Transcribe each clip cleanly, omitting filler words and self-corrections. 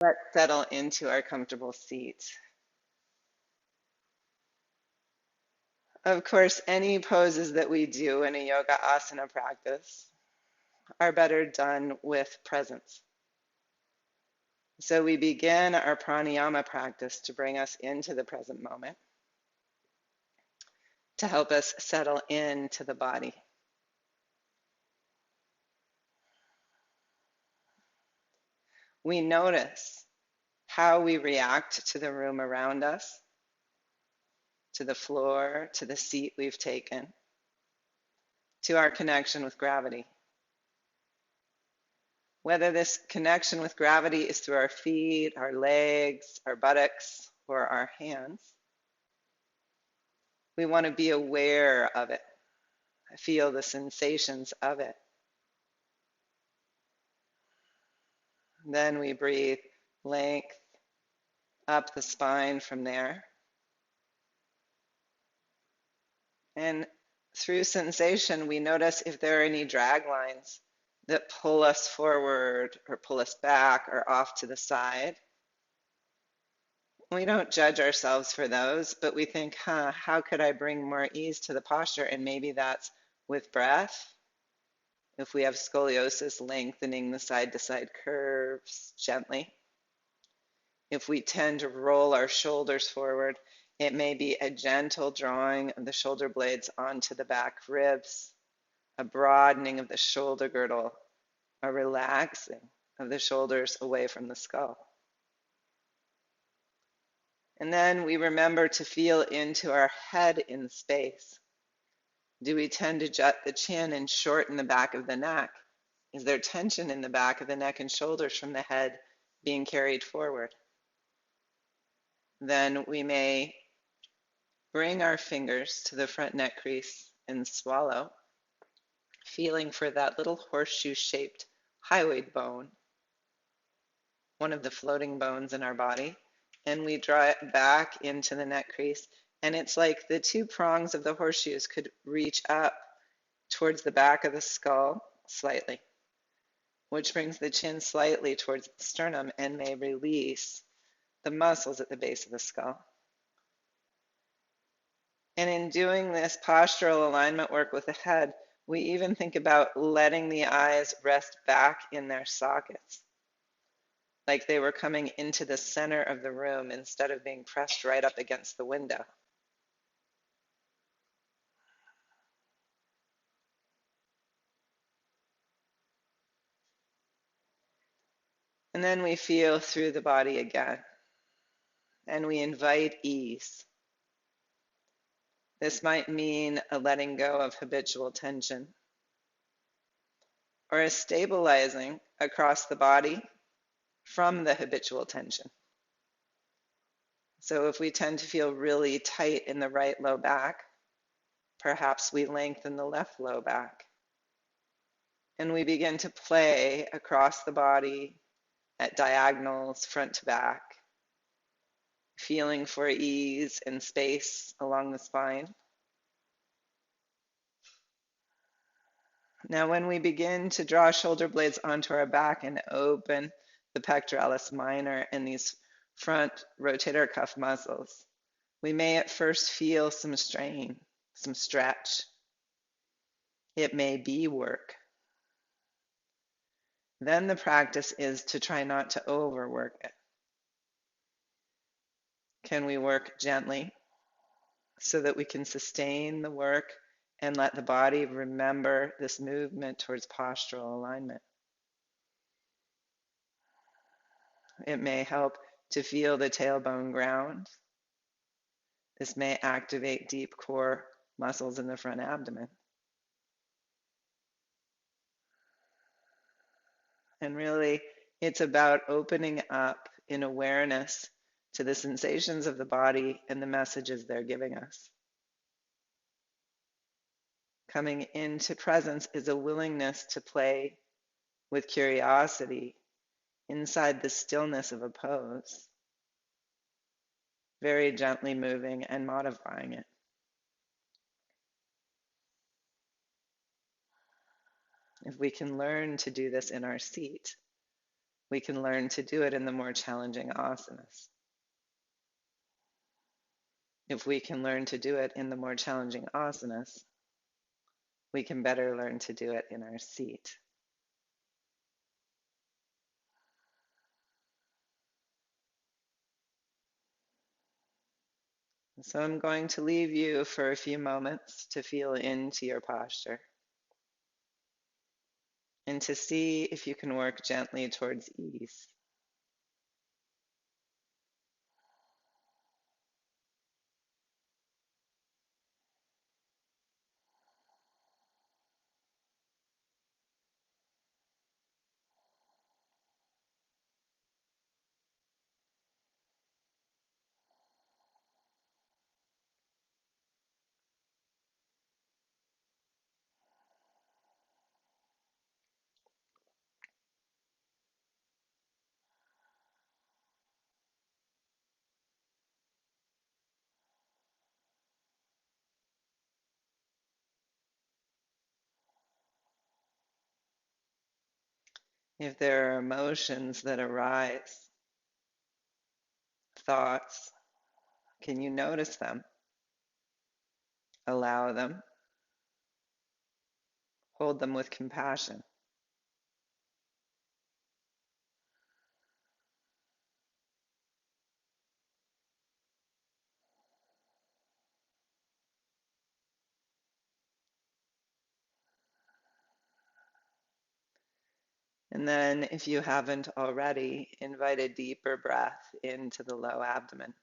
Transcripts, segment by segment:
Let's settle into our comfortable seat. Of course, any poses that we do in a yoga asana practice are better done with presence. So we begin our pranayama practice to bring us into the present moment, to help us settle into the body. We notice how we react to the room around us, to the floor, to the seat we've taken, to our connection with gravity. Whether this connection with gravity is through our feet, our legs, our buttocks, or our hands, we want to be aware of it, feel the sensations of it. Then we breathe length up the spine from there. And through sensation, we notice if there are any drag lines that pull us forward or pull us back or off to the side. We don't judge ourselves for those, but we think, how could I bring more ease to the posture? And maybe that's with breath. If we have scoliosis, lengthening the side to side curves gently. If we tend to roll our shoulders forward, it may be a gentle drawing of the shoulder blades onto the back ribs, a broadening of the shoulder girdle, a relaxing of the shoulders away from the skull. And then we remember to feel into our head in space. Do we tend to jut the chin and shorten the back of the neck? Is there tension in the back of the neck and shoulders from the head being carried forward? Then we may bring our fingers to the front neck crease and swallow, feeling for that little horseshoe-shaped hyoid bone, one of the floating bones in our body, and we draw it back into the neck crease. And it's like the two prongs of the horseshoes could reach up towards the back of the skull slightly, which brings the chin slightly towards the sternum and may release the muscles at the base of the skull. And in doing this postural alignment work with the head, we even think about letting the eyes rest back in their sockets, like they were coming into the center of the room instead of being pressed right up against the window. And then we feel through the body again, and we invite ease. This might mean a letting go of habitual tension, or a stabilizing across the body from the habitual tension. So if we tend to feel really tight in the right low back, perhaps we lengthen the left low back. And we begin to play across the body at diagonals, front to back, feeling for ease and space along the spine. Now, when we begin to draw shoulder blades onto our back and open the pectoralis minor and these front rotator cuff muscles, we may at first feel some strain, some stretch. It may be work. Then the practice is to try not to overwork it. Can we work gently so that we can sustain the work and let the body remember this movement towards postural alignment? It may help to feel the tailbone ground. This may activate deep core muscles in the front abdomen. And really, it's about opening up in awareness to the sensations of the body and the messages they're giving us. Coming into presence is a willingness to play with curiosity inside the stillness of a pose, very gently moving and modifying it. If we can learn to do this in our seat, we can learn to do it in the more challenging asanas. If we can learn to do it in the more challenging asanas, we can better learn to do it in our seat. So I'm going to leave you for a few moments to feel into your posture and to see if you can work gently towards ease. If there are emotions that arise, thoughts, can you notice them? Allow them. Hold them with compassion. And then, if you haven't already, invite a deeper breath into the low abdomen.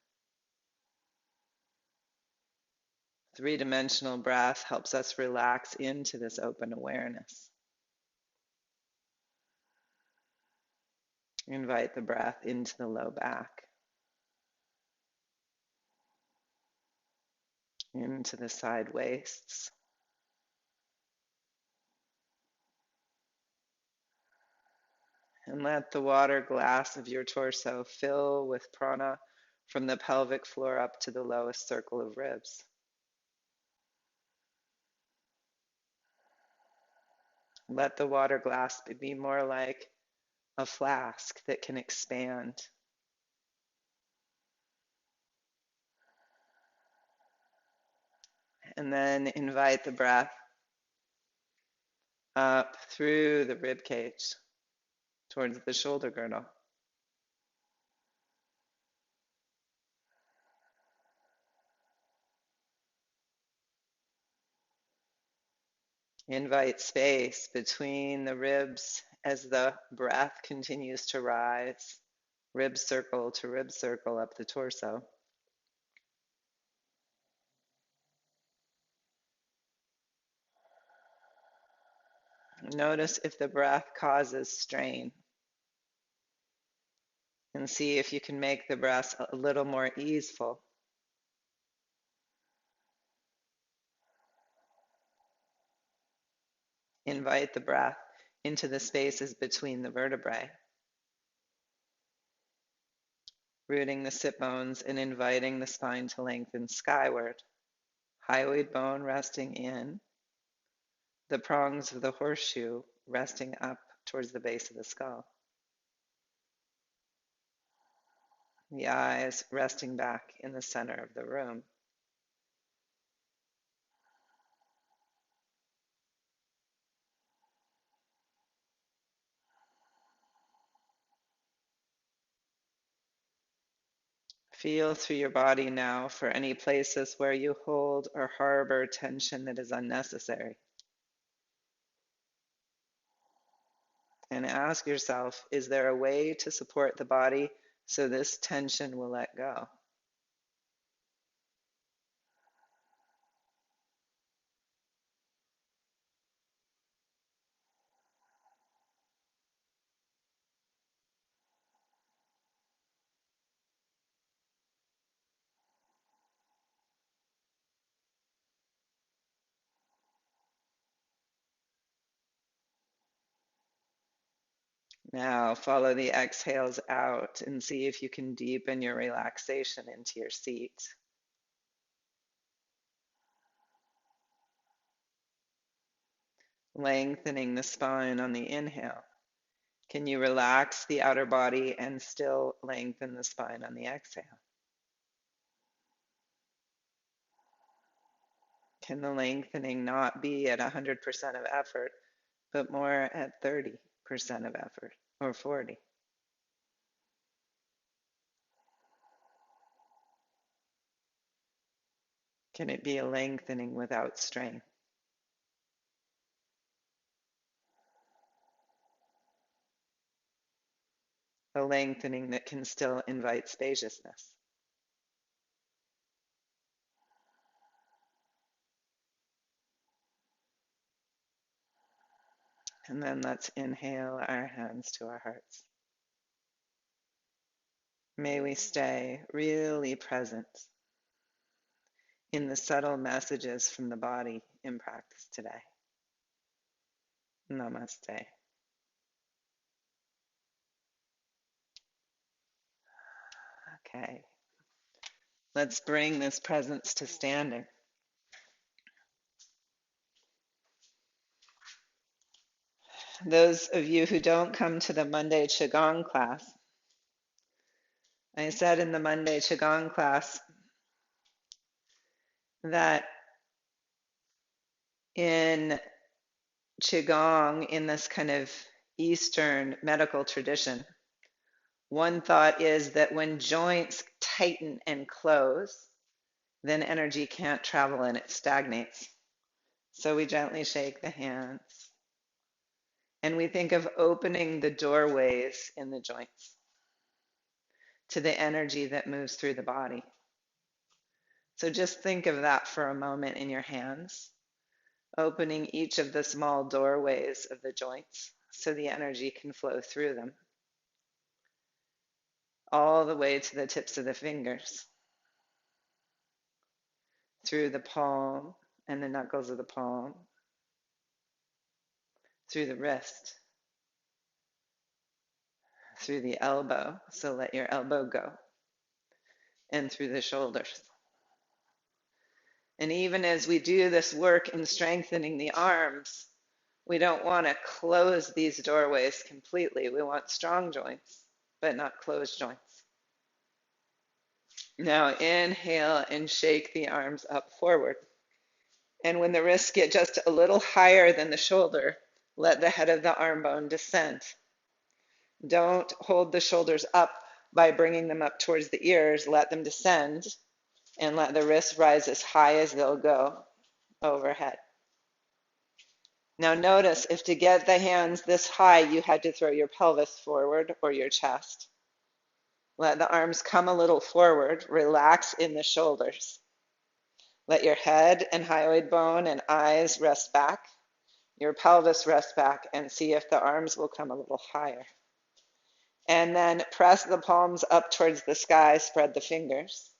Three-dimensional breath helps us relax into this open awareness. Invite the breath into the low back, into the side waists, and let the water glass of your torso fill with prana from the pelvic floor up to the lowest circle of ribs. Let the water glass be more like a flask that can expand. And then invite the breath up through the rib cage towards the shoulder girdle. Invite space between the ribs as the breath continues to rise, rib circle to rib circle up the torso. Notice if the breath causes strain, and see if you can make the breath a little more easeful. Invite the breath into the spaces between the vertebrae, rooting the sit bones and inviting the spine to lengthen skyward. Hyoid bone resting in, the prongs of the horseshoe resting up towards the base of the skull. The eyes resting back in the center of the room. Feel through your body now for any places where you hold or harbor tension that is unnecessary. And ask yourself, is there a way to support the body so this tension will let go? Now follow the exhales out and see if you can deepen your relaxation into your seat. Lengthening the spine on the inhale. Can you relax the outer body and still lengthen the spine on the exhale? Can the lengthening not be at 100% of effort, but more at 30% of effort or 40? Can it be a lengthening without strain? A lengthening that can still invite spaciousness. And then let's inhale our hands to our hearts. May we stay really present in the subtle messages from the body in practice today. Namaste. Okay. Let's bring this presence to standing. Those of you who don't come to the Monday Qigong class, I said in the Monday Qigong class that in Qigong, in this kind of Eastern medical tradition, one thought is that when joints tighten and close, then energy can't travel and it stagnates. So we gently shake the hands. And we think of opening the doorways in the joints to the energy that moves through the body. So just think of that for a moment in your hands, opening each of the small doorways of the joints so the energy can flow through them, all the way to the tips of the fingers, through the palm and the knuckles of the palm, through the wrist, through the elbow, so let your elbow go, and through the shoulders. And even as we do this work in strengthening the arms, we don't want to close these doorways completely. We want strong joints, but not closed joints. Now inhale and shake the arms up forward. And when the wrists get just a little higher than the shoulder, let the head of the arm bone descend. Don't hold the shoulders up by bringing them up towards the ears. Let them descend and let the wrists rise as high as they'll go overhead. Now notice if to get the hands this high, you had to throw your pelvis forward or your chest. Let the arms come a little forward. Relax in the shoulders. Let your head and hyoid bone and eyes rest back. Your pelvis rest back and see if the arms will come a little higher. And then press the palms up towards the sky, spread the fingers.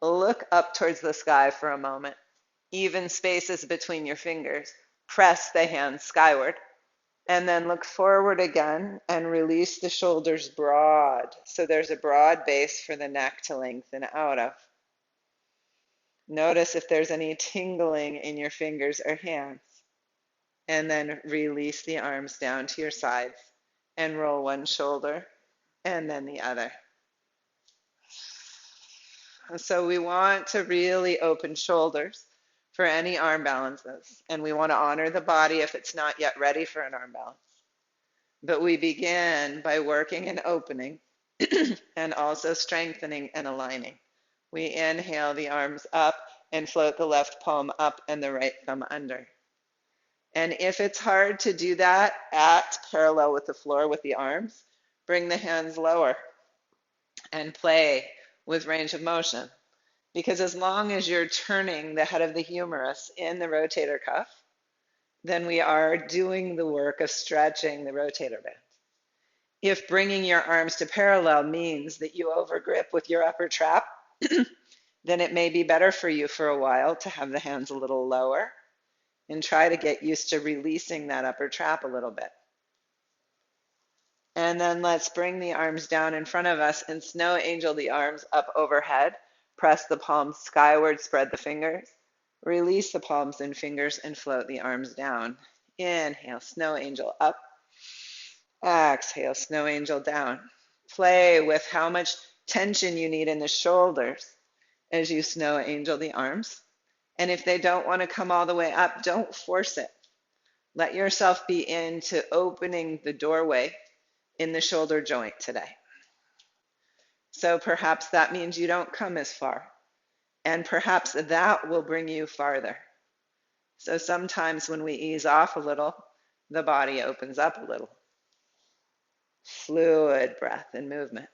Look up towards the sky for a moment. Even spaces between your fingers. Press the hands skyward. And then look forward again and release the shoulders broad. So there's a broad base for the neck to lengthen out of. Notice if there's any tingling in your fingers or hands. And then release the arms down to your sides and roll one shoulder and then the other. So we want to really open shoulders for any arm balances. And we want to honor the body if it's not yet ready for an arm balance. But we begin by working and opening and also strengthening and aligning. We inhale the arms up and float the left palm up and the right thumb under. And if it's hard to do that at parallel with the floor with the arms, bring the hands lower and play with range of motion. Because as long as you're turning the head of the humerus in the rotator cuff, then we are doing the work of stretching the rotator band. If bringing your arms to parallel means that you overgrip with your upper trap, then it may be better for you for a while to have the hands a little lower and try to get used to releasing that upper trap a little bit. And then let's bring the arms down in front of us and snow angel the arms up overhead. Press the palms skyward, spread the fingers. Release the palms and fingers and float the arms down. Inhale, snow angel up. Exhale, snow angel down. Play with how much tension you need in the shoulders as you snow angel the arms. And if they don't want to come all the way up, don't force it. Let yourself be into opening the doorway in the shoulder joint today. So perhaps that means you don't come as far. And perhaps that will bring you farther. So sometimes when we ease off a little, the body opens up a little. Fluid breath and movement.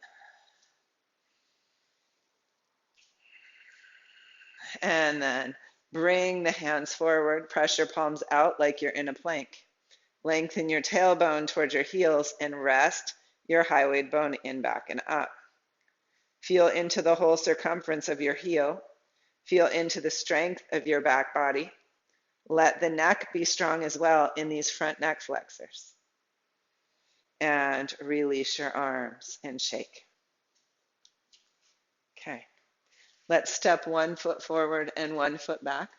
And then bring the hands forward, press your palms out like you're in a plank. Lengthen your tailbone towards your heels and rest your hyoid bone in, back, and up. Feel into the whole circumference of your heel. Feel into the strength of your back body. Let the neck be strong as well in these front neck flexors. And release your arms and shake. Okay. Let's step 1 foot forward and 1 foot back,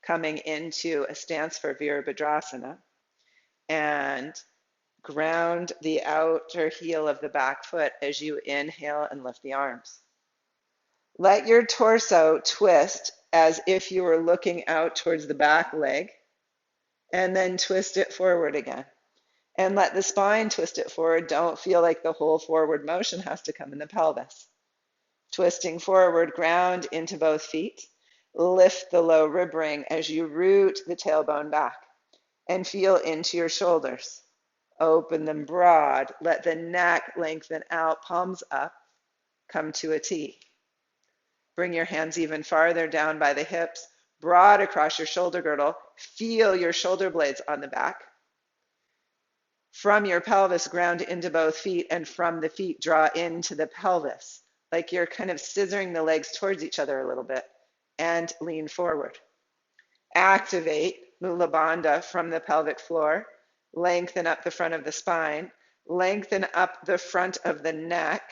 coming into a stance for Virabhadrasana, and ground the outer heel of the back foot as you inhale and lift the arms. Let your torso twist as if you were looking out towards the back leg, and then twist it forward again. And let the spine twist it forward. Don't feel like the whole forward motion has to come in the pelvis. Twisting forward, ground into both feet. Lift the low rib ring as you root the tailbone back and feel into your shoulders. Open them broad. Let the neck lengthen out, palms up. Come to a T. Bring your hands even farther down by the hips, broad across your shoulder girdle. Feel your shoulder blades on the back. From your pelvis, ground into both feet, and from the feet, draw into the pelvis, like you're kind of scissoring the legs towards each other a little bit, and lean forward. Activate Mula Bandha from the pelvic floor. Lengthen up the front of the spine. Lengthen up the front of the neck.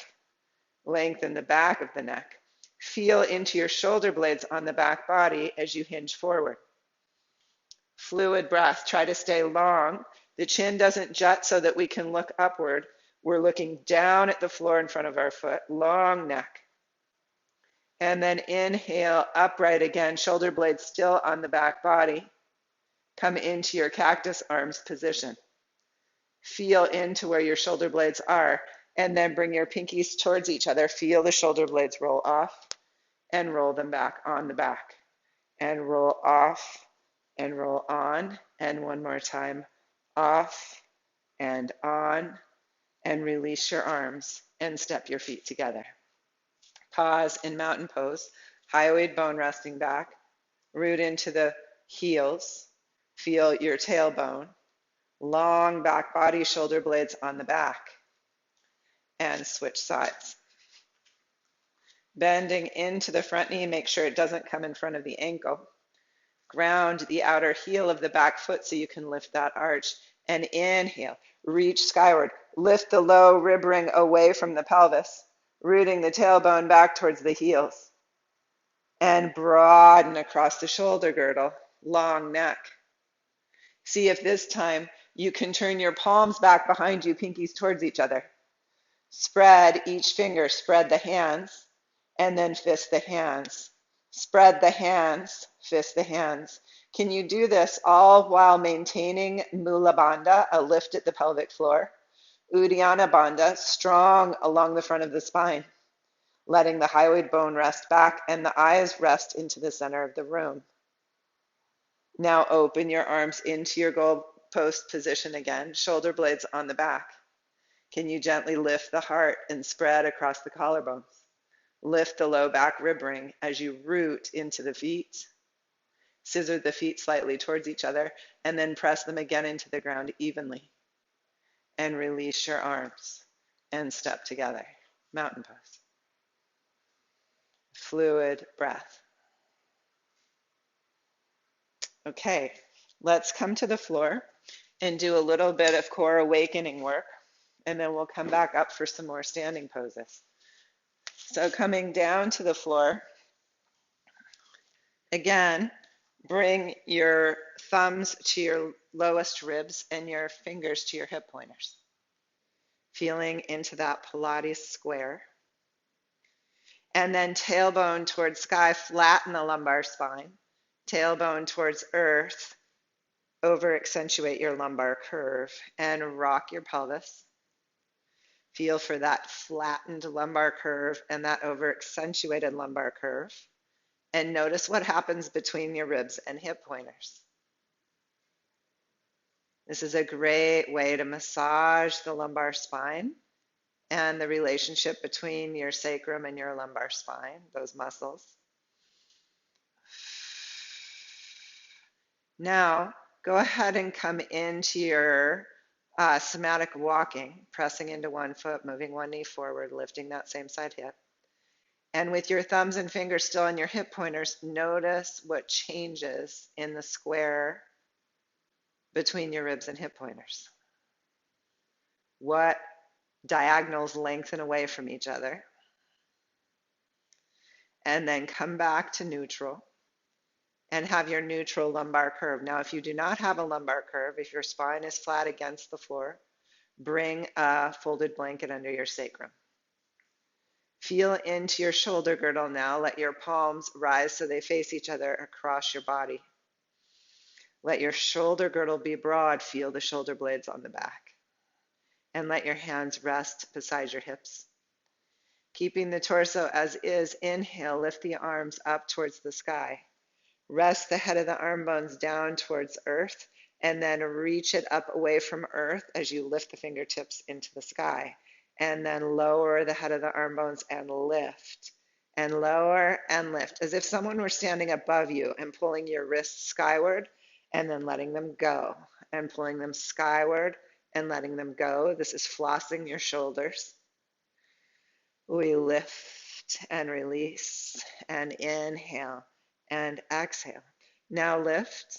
Lengthen the back of the neck. Feel into your shoulder blades on the back body as you hinge forward. Fluid breath. Try to stay long. The chin doesn't jut so that we can look upward. We're looking down at the floor in front of our foot. Long neck. And then inhale, upright again, shoulder blades still on the back body. Come into your cactus arms position. Feel into where your shoulder blades are, and then bring your pinkies towards each other. Feel the shoulder blades roll off and roll them back on the back. And roll off and roll on. And one more time, off and on. And release your arms and step your feet together. Pause in mountain pose, hyoid bone resting back, root into the heels, feel your tailbone, long back body, shoulder blades on the back, and switch sides. Bending into the front knee, make sure it doesn't come in front of the ankle. Ground the outer heel of the back foot so you can lift that arch, and inhale, reach skyward, lift the low rib ring away from the pelvis, rooting the tailbone back towards the heels, and broaden across the shoulder girdle, long neck. See if this time you can turn your palms back behind you, pinkies towards each other. Spread each finger, spread the hands, and then fist the hands. Spread the hands, fist the hands. Can you do this all while maintaining Mula Bandha, a lift at the pelvic floor? Uddiyana Bandha, strong along the front of the spine, letting the hyoid bone rest back and the eyes rest into the center of the room. Now open your arms into your goalpost position again, shoulder blades on the back. Can you gently lift the heart and spread across the collarbones? Lift the low back rib ring as you root into the feet. Scissor the feet slightly towards each other and then press them again into the ground evenly. And release your arms and step together. Mountain pose. Fluid breath. Okay, let's come to the floor and do a little bit of core awakening work, and then we'll come back up for some more standing poses. So coming down to the floor, again, bring your thumbs to your lowest ribs and your fingers to your hip pointers. feeling into that Pilates square. And then tailbone towards sky, flatten the lumbar spine. Tailbone towards earth, over accentuate your lumbar curve and rock your pelvis. Feel for that flattened lumbar curve and that over accentuated lumbar curve. And notice what happens between your ribs and hip pointers. This is a great way to massage the lumbar spine and the relationship between your sacrum and your lumbar spine, those muscles. Now, go ahead and come into your somatic walking, pressing into one foot, moving one knee forward, lifting that same side hip. And with your thumbs and fingers still on your hip pointers, notice what changes in the square between your ribs and hip pointers. What diagonals lengthen away from each other. And then come back to neutral and have your neutral lumbar curve. Now, if you do not have a lumbar curve, if your spine is flat against the floor, bring a folded blanket under your sacrum. Feel into your shoulder girdle now. Let your palms rise so they face each other across your body. Let your shoulder girdle be broad. Feel the shoulder blades on the back. And let your hands rest beside your hips. Keeping the torso as is, inhale, lift the arms up towards the sky. Rest the head of the arm bones down towards earth, and then reach it up away from earth as you lift the fingertips into the sky. And then lower the head of the arm bones and lift, and lower and lift, as if someone were standing above you and pulling your wrists skyward, and then letting them go, and pulling them skyward and letting them go. This is flossing your shoulders. We lift and release and inhale and exhale. Now lift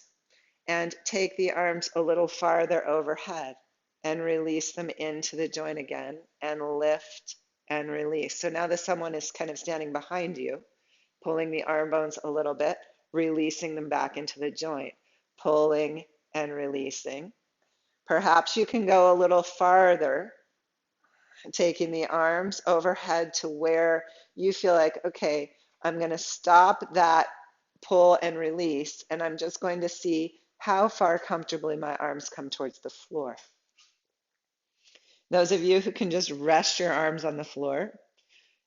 and take the arms a little farther overhead and release them into the joint again and lift and release. So now someone is kind of standing behind you, pulling the arm bones a little bit, releasing them back into the joint, pulling and releasing. Perhaps you can go a little farther, taking the arms overhead to where you feel like, okay, I'm going to stop that pull and release, and I'm just going to see how far comfortably my arms come towards the floor. Those of you who can just rest your arms on the floor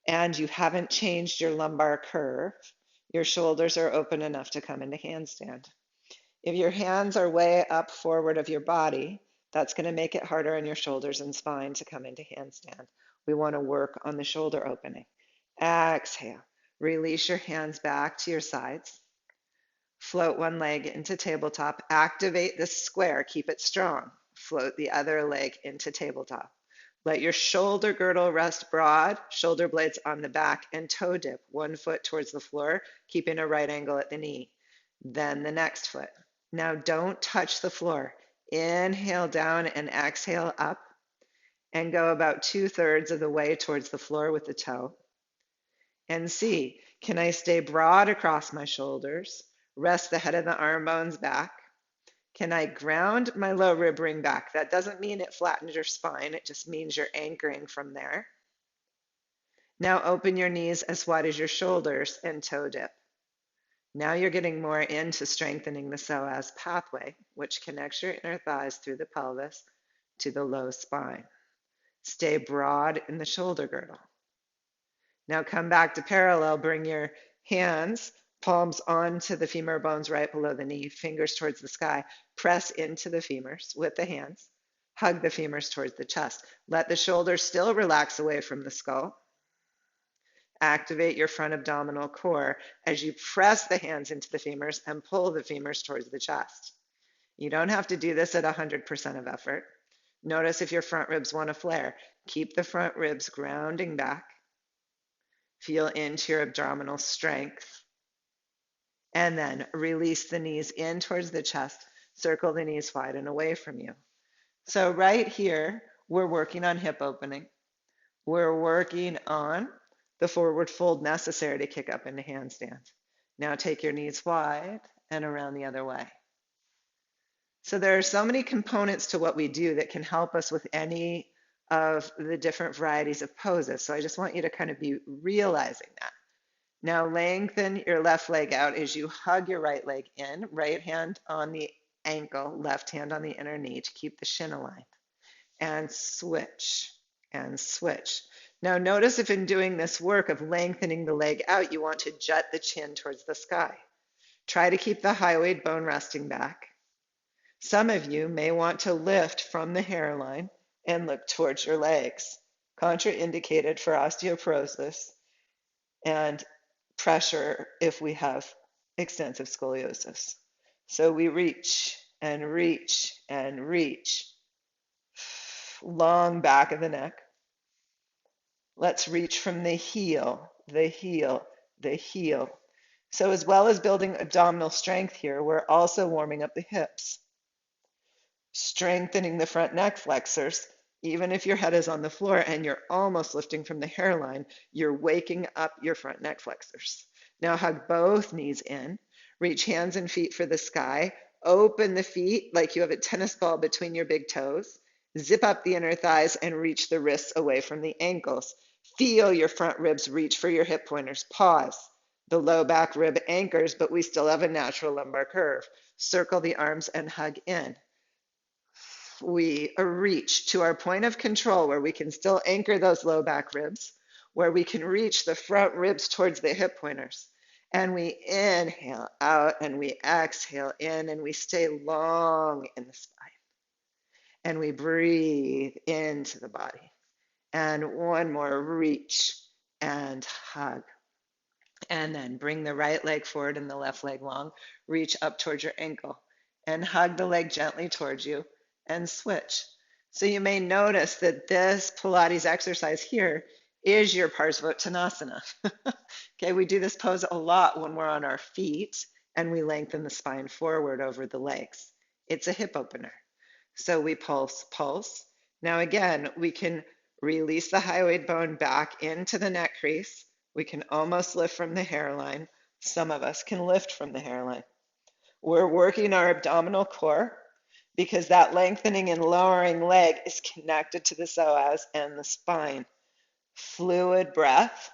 and you haven't changed your lumbar curve, your shoulders are open enough to come into handstand. If your hands are way up forward of your body, that's going to make it harder on your shoulders and spine to come into handstand. We want to work on the shoulder opening. Exhale. Release your hands back to your sides. Float one leg into tabletop. Activate the square. Keep it strong. Float the other leg into tabletop. Let your shoulder girdle rest broad, shoulder blades on the back, and toe dip. One foot towards the floor, keeping a right angle at the knee. Then the next foot. Now don't touch the floor. Inhale down and exhale up, and go about 2/3 of the way towards the floor with the toe. And see, can I stay broad across my shoulders? Rest the head of the arm bones back. Can I ground my low rib ring back? That doesn't mean it flattens your spine. It just means you're anchoring from there. Now open your knees as wide as your shoulders and toe dip. Now you're getting more into strengthening the psoas pathway, which connects your inner thighs through the pelvis to the low spine. Stay broad in the shoulder girdle. Now come back to parallel. Bring your hands, palms onto the femur bones right below the knee, fingers towards the sky. Press into the femurs with the hands. Hug the femurs towards the chest. Let the shoulders still relax away from the skull. Activate your front abdominal core as you press the hands into the femurs and pull the femurs towards the chest. You don't have to do this at 100% of effort. Notice if your front ribs want to flare. Keep the front ribs grounding back. Feel into your abdominal strength. And then release the knees in towards the chest. Circle the knees wide and away from you. So right here, we're working on hip opening. We're working on the forward fold necessary to kick up into handstand. Now take your knees wide and around the other way. So there are so many components to what we do that can help us with any of the different varieties of poses. So I just want you to kind of be realizing that. Now lengthen your left leg out as you hug your right leg in, right hand on the ankle, left hand on the inner knee to keep the shin aligned. And switch, and switch. Now notice if in doing this work of lengthening the leg out, you want to jut the chin towards the sky. Try to keep the hyoid bone resting back. Some of you may want to lift from the hairline and look towards your legs. Contraindicated for osteoporosis and pressure if we have extensive scoliosis. So we reach and reach and reach. Long back of the neck. Let's reach from the heel, the heel, the heel. So as well as building abdominal strength here, we're also warming up the hips, strengthening the front neck flexors. Even if your head is on the floor and you're almost lifting from the hairline, you're waking up your front neck flexors. Now hug both knees in, reach hands and feet for the sky, open the feet like you have a tennis ball between your big toes, zip up the inner thighs and reach the wrists away from the ankles. Feel your front ribs reach for your hip pointers. Pause. The low back rib anchors, but we still have a natural lumbar curve. Circle the arms and hug in. We reach to our point of control where we can still anchor those low back ribs, where we can reach the front ribs towards the hip pointers. And we inhale out and we exhale in and we stay long in the spine. And we breathe into the body. And one more, reach and hug. And then bring the right leg forward and the left leg long. Reach up towards your ankle and hug the leg gently towards you and switch. So you may notice that this Pilates exercise here is your Parsvottanasana. Okay, we do this pose a lot when we're on our feet and we lengthen the spine forward over the legs. It's a hip opener. So we pulse, pulse. Now again, we can release the hyoid bone back into the neck crease. We can almost lift from the hairline. Some of us can lift from the hairline. We're working our abdominal core because that lengthening and lowering leg is connected to the psoas and the spine. Fluid breath.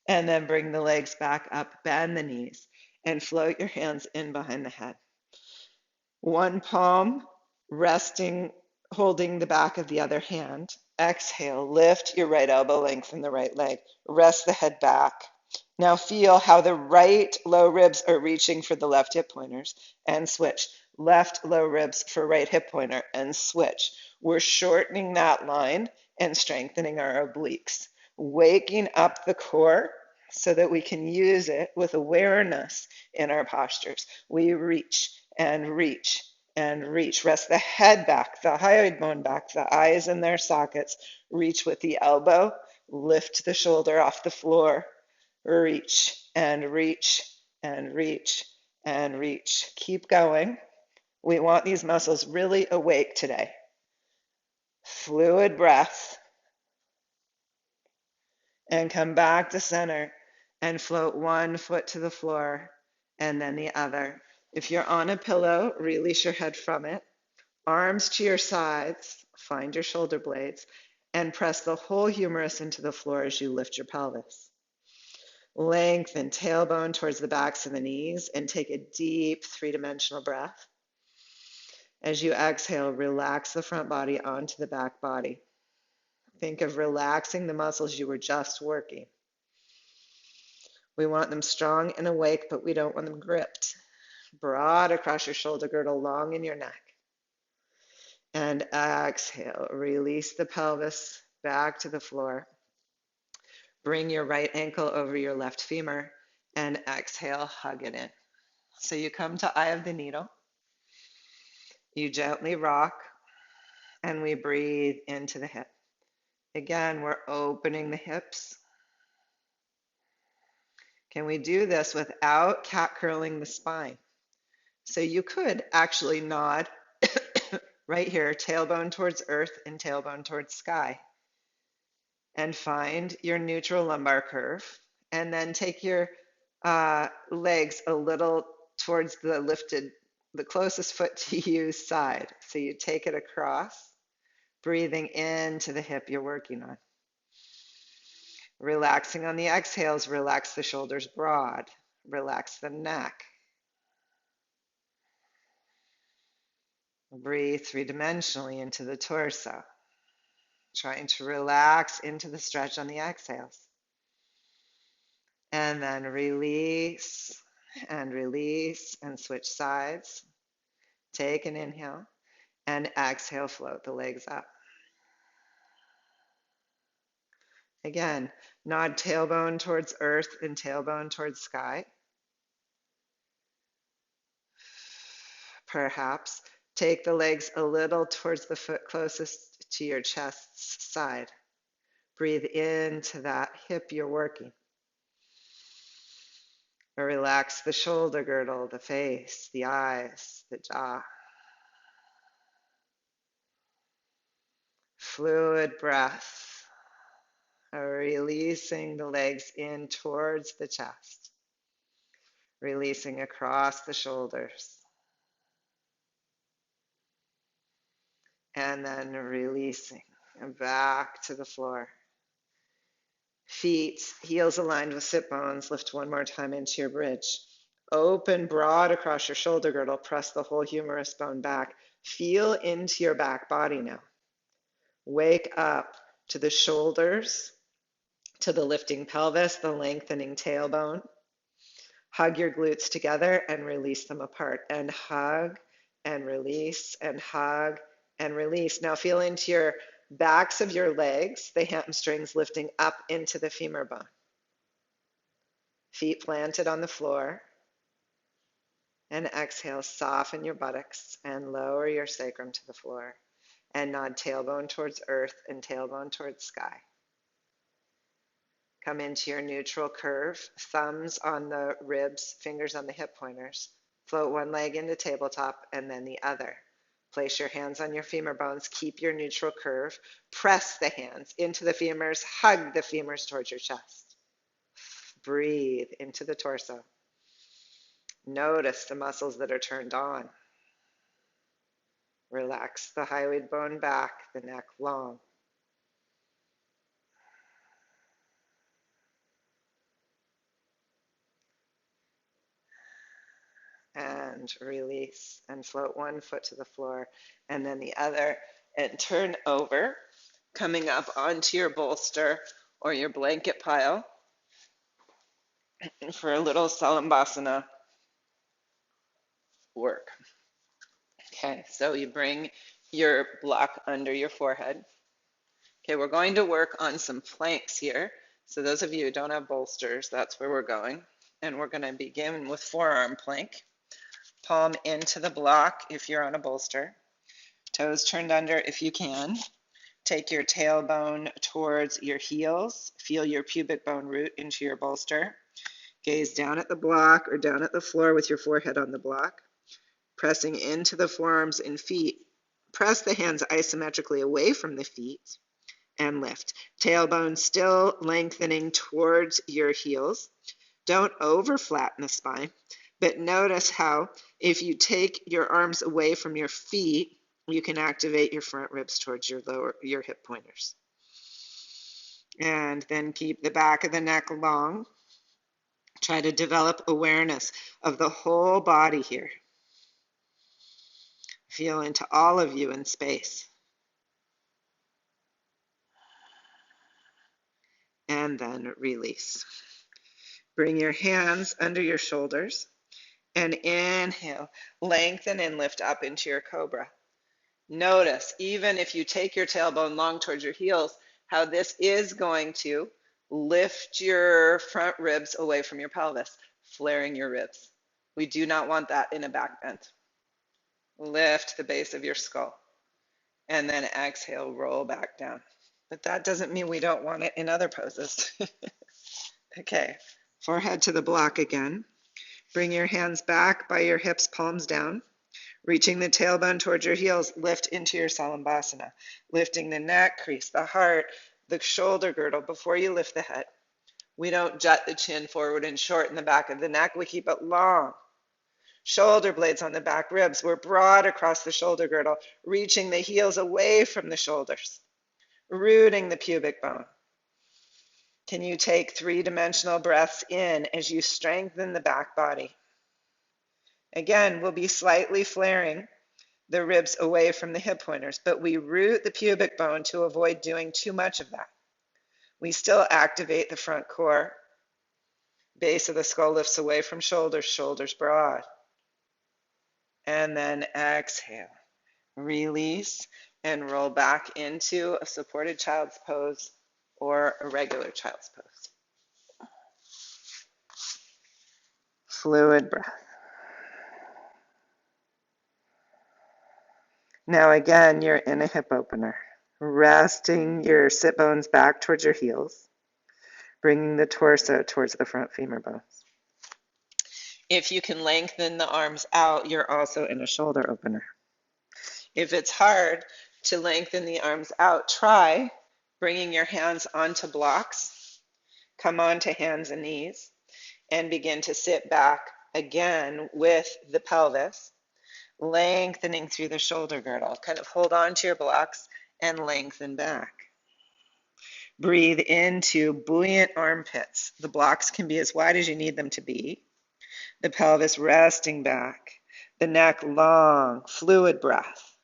And then bring the legs back up, bend the knees, and float your hands in behind the head. One palm resting, holding the back of the other hand. Exhale, lift your right elbow, lengthen the right leg. Rest the head back. Now feel how the right low ribs are reaching for the left hip pointers and switch. Left low ribs for right hip pointer and switch. We're shortening that line and strengthening our obliques. Waking up the core so that we can use it with awareness in our postures. We reach and reach and reach. Rest the head back, the hyoid bone back, the eyes in their sockets. Reach with the elbow. Lift the shoulder off the floor. Reach and reach and reach and reach. Keep going. We want these muscles really awake today. Fluid breath. And come back to center and float one foot to the floor and then the other. If you're on a pillow, release your head from it. Arms to your sides, find your shoulder blades, and press the whole humerus into the floor as you lift your pelvis. Lengthen tailbone towards the backs of the knees and take a deep three-dimensional breath. As you exhale, relax the front body onto the back body. Think of relaxing the muscles you were just working. We want them strong and awake, but we don't want them gripped. Broad across your shoulder girdle, long in your neck. And exhale, release the pelvis back to the floor. Bring your right ankle over your left femur and exhale, hug it in. So you come to eye of the needle. You gently rock and we breathe into the hip. Again, we're opening the hips. Can we do this without cat curling the spine? So you could actually nod right here, tailbone towards earth and tailbone towards sky. And find your neutral lumbar curve. And then take your legs a little towards the lifted the closest foot to you side. So you take it across, breathing into the hip you're working on. Relaxing on the exhales, relax the shoulders broad, relax the neck. Breathe three-dimensionally into the torso, trying to relax into the stretch on the exhales. And then release and switch sides. Take an inhale and exhale, float the legs up. Again, nod tailbone towards earth and tailbone towards sky. Perhaps take the legs a little towards the foot closest to your chest's side. Breathe into that hip you're working. Or relax the shoulder girdle, the face, the eyes, the jaw. Fluid breath. Releasing the legs in towards the chest. Releasing across the shoulders. And then releasing back to the floor. Feet, heels aligned with sit bones. Lift one more time into your bridge. Open broad across your shoulder girdle. Press the whole humerus bone back. Feel into your back body now. Wake up to the shoulders, to the lifting pelvis, the lengthening tailbone. Hug your glutes together and release them apart. And hug and release and hug and release. Now feel into your backs of your legs, the hamstrings lifting up into the femur bone. Feet planted on the floor. And exhale, soften your buttocks and lower your sacrum to the floor. And nod tailbone towards earth and tailbone towards sky. Come into your neutral curve, thumbs on the ribs, fingers on the hip pointers. Float one leg into tabletop and then the other. Place your hands on your femur bones, keep your neutral curve. Press the hands into the femurs, hug the femurs towards your chest. Breathe into the torso. Notice the muscles that are turned on. Relax the hyoid bone back, the neck long. And release and float one foot to the floor and then the other and turn over, coming up onto your bolster or your blanket pile for a little Salambhasana work. Okay, so you bring your block under your forehead. Okay, we're going to work on some planks here. So those of you who don't have bolsters, that's where we're going. And we're going to begin with forearm plank. Palm into the block if you're on a bolster. Toes turned under if you can. Take your tailbone towards your heels. Feel your pubic bone root into your bolster. Gaze down at the block or down at the floor with your forehead on the block. Pressing into the forearms and feet. Press the hands isometrically away from the feet and lift. Tailbone still lengthening towards your heels. Don't over flatten the spine, but notice how if you take your arms away from your feet, you can activate your front ribs towards your hip pointers. And then keep the back of the neck long. Try to develop awareness of the whole body here. Feel into all of you in space. And then release. Bring your hands under your shoulders and inhale. Lengthen and lift up into your cobra. Notice, even if you take your tailbone long towards your heels, how this is going to lift your front ribs away from your pelvis, flaring your ribs. We do not want that in a back bend. Lift the base of your skull. And then exhale, roll back down. But that doesn't mean we don't want it in other poses. Okay, forehead to the block again. Bring your hands back by your hips, palms down. Reaching the tailbone towards your heels, lift into your Salambhasana. Lifting the neck crease, the heart, the shoulder girdle before you lift the head. We don't jut the chin forward and shorten the back of the neck. We keep it long. Shoulder blades on the back ribs. We're broad across the shoulder girdle, reaching the heels away from the shoulders, rooting the pubic bone. Can you take three-dimensional breaths in as you strengthen the back body? Again, we'll be slightly flaring the ribs away from the hip pointers, but we root the pubic bone to avoid doing too much of that. We still activate the front core. Base of the skull lifts away from shoulders, shoulders broad. And then exhale. Release and roll back into a supported child's pose or a regular child's pose. Fluid breath. Now again, you're in a hip opener. Resting your sit bones back towards your heels, bringing the torso towards the front femur bones. If you can lengthen the arms out, you're also in a shoulder opener. If it's hard to lengthen the arms out, try bringing your hands onto blocks. Come onto hands and knees and begin to sit back again with the pelvis, lengthening through the shoulder girdle. Kind of hold on to your blocks and lengthen back. Breathe into buoyant armpits. The blocks can be as wide as you need them to be. The pelvis resting back. The neck long, fluid breath.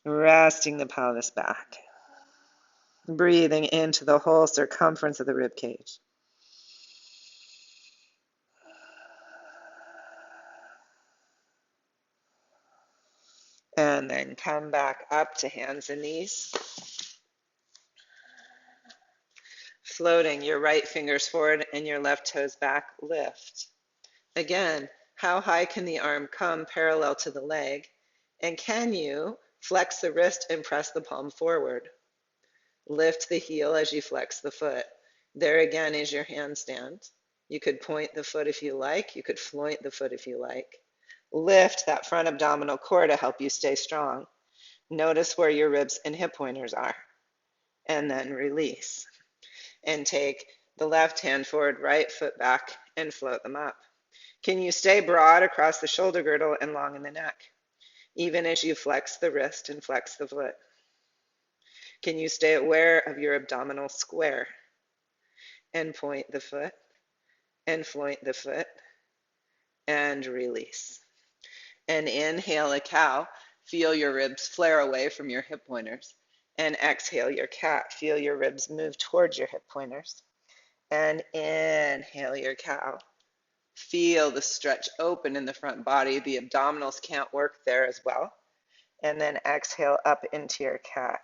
Resting the pelvis back. Breathing into the whole circumference of the rib cage. And then come back up to hands and knees. Floating your right fingers forward and your left toes back, lift. Again, how high can the arm come parallel to the leg? And can you flex the wrist and press the palm forward? Lift the heel as you flex the foot. There again is your handstand. You could point the foot if you like. You could floint the foot if you like. Lift that front abdominal core to help you stay strong. Notice where your ribs and hip pointers are. And then release. And take the left hand forward, right foot back, and float them up. Can you stay broad across the shoulder girdle and long in the neck, even as you flex the wrist and flex the foot? Can you stay aware of your abdominal square and point the foot and floint the foot and release? And inhale a cow. Feel your ribs flare away from your hip pointers. And exhale your cat. Feel your ribs move towards your hip pointers. And inhale your cow. Feel the stretch open in the front body. The abdominals can't work there as well. And then exhale up into your cat.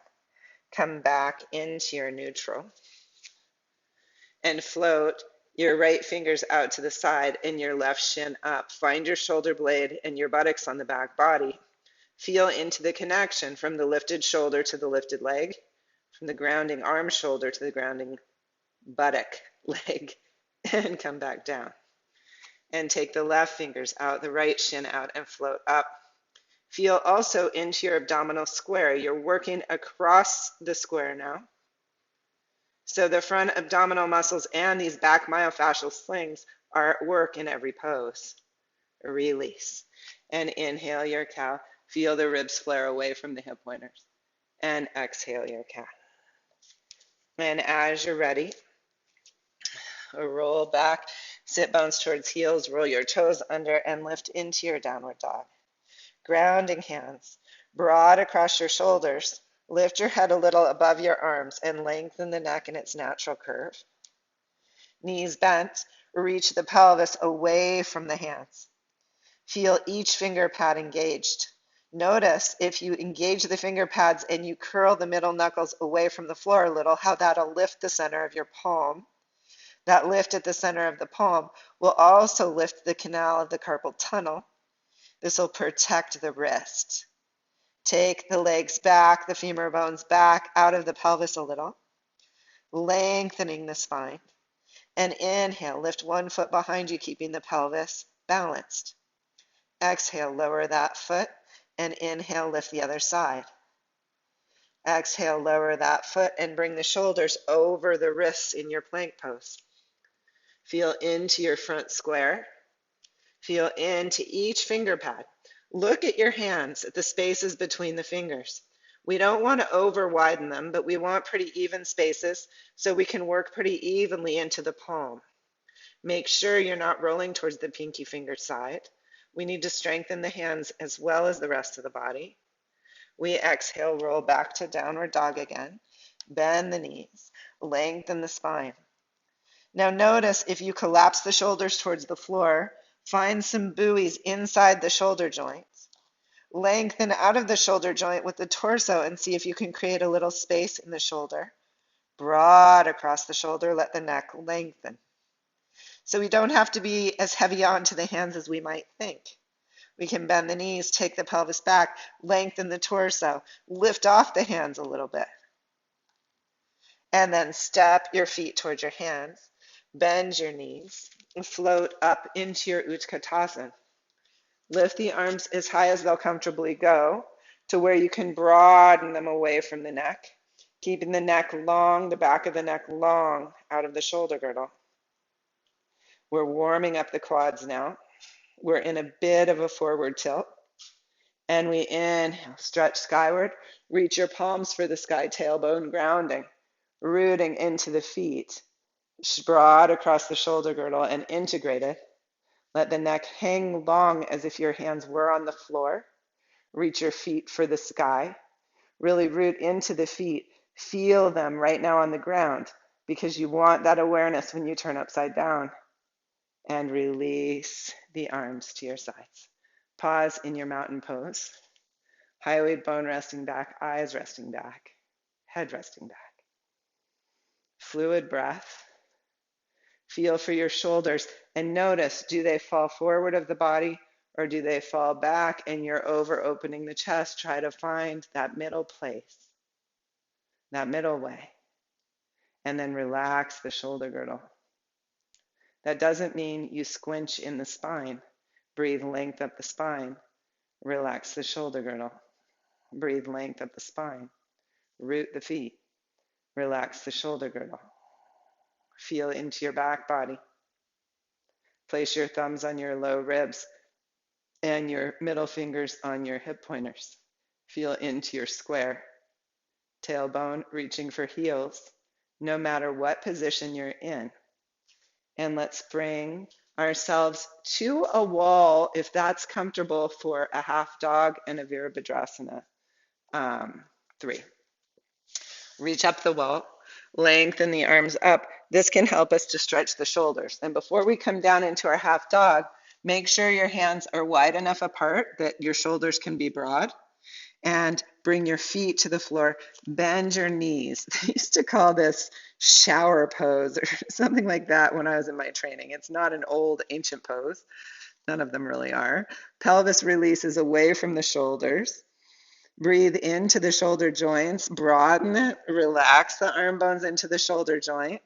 Come back into your neutral. And float your right fingers out to the side and your left shin up. Find your shoulder blade and your buttocks on the back body. Feel into the connection from the lifted shoulder to the lifted leg, from the grounding arm shoulder to the grounding buttock leg, and come back down. And take the left fingers out, the right shin out, and float up. Feel also into your abdominal square. You're working across the square now. So the front abdominal muscles and these back myofascial slings are at work in every pose. Release. And inhale your cow. Feel the ribs flare away from the hip pointers. And exhale your cat. And as you're ready, roll back, sit bones towards heels, roll your toes under, and lift into your downward dog. Grounding hands, broad across your shoulders. Lift your head a little above your arms and lengthen the neck in its natural curve. Knees bent, reach the pelvis away from the hands. Feel each finger pad engaged. Notice if you engage the finger pads and you curl the middle knuckles away from the floor a little, how that'll lift the center of your palm. That lift at the center of the palm will also lift the canal of the carpal tunnel. This will protect the wrist. Take the legs back, the femur bones back, out of the pelvis a little, lengthening the spine. And inhale, lift one foot behind you, keeping the pelvis balanced. Exhale, lower that foot, and inhale, lift the other side. Exhale, lower that foot, and bring the shoulders over the wrists in your plank pose. Feel into your front square. Feel into each finger pad. Look at your hands, at the spaces between the fingers. We don't want to over widen them, but we want pretty even spaces so we can work pretty evenly into the palm. Make sure you're not rolling towards the pinky finger side. We need to strengthen the hands as well as the rest of the body. We exhale, roll back to downward dog again. Bend the knees, lengthen the spine. Now notice if you collapse the shoulders towards the floor, find some buoys inside the shoulder joints. Lengthen out of the shoulder joint with the torso and see if you can create a little space in the shoulder. Broad across the shoulder, let the neck lengthen. So we don't have to be as heavy onto the hands as we might think. We can bend the knees, take the pelvis back, lengthen the torso, lift off the hands a little bit. And then step your feet towards your hands, bend your knees, and float up into your Utkatasana. Lift the arms as high as they'll comfortably go to where you can broaden them away from the neck, keeping the neck long, the back of the neck long out of the shoulder girdle. We're warming up the quads now. We're in a bit of a forward tilt. And we inhale, stretch skyward, reach your palms for the sky, tailbone grounding, rooting into the feet, broad across the shoulder girdle and integrated. Let the neck hang long as if your hands were on the floor. Reach your feet for the sky. Really root into the feet. Feel them right now on the ground because you want that awareness when you turn upside down. And release the arms to your sides. Pause in your mountain pose. Hyoid bone resting back, eyes resting back, head resting back. Fluid breath. Feel for your shoulders and notice, do they fall forward of the body or do they fall back and you're over opening the chest? Try to find that middle place, that middle way. And then relax the shoulder girdle. That doesn't mean you squinch in the spine. Breathe length up the spine. Relax the shoulder girdle. Breathe length up the spine. Root the feet. Relax the shoulder girdle. Feel into your back body. Place your thumbs on your low ribs and your middle fingers on your hip pointers. Feel into your square. Tailbone reaching for heels, no matter what position you're in. And let's bring ourselves to a wall if that's comfortable for a half dog and a Virabhadrasana 3. Reach up the wall, lengthen the arms up. This can help us to stretch the shoulders. And before we come down into our half dog, make sure your hands are wide enough apart that your shoulders can be broad. And bring your feet to the floor. Bend your knees. They used to call this shower pose or something like that when I was in my training. It's not an old ancient pose. None of them really are. Pelvis releases away from the shoulders. Breathe into the shoulder joints, broaden it, relax the arm bones into the shoulder joint,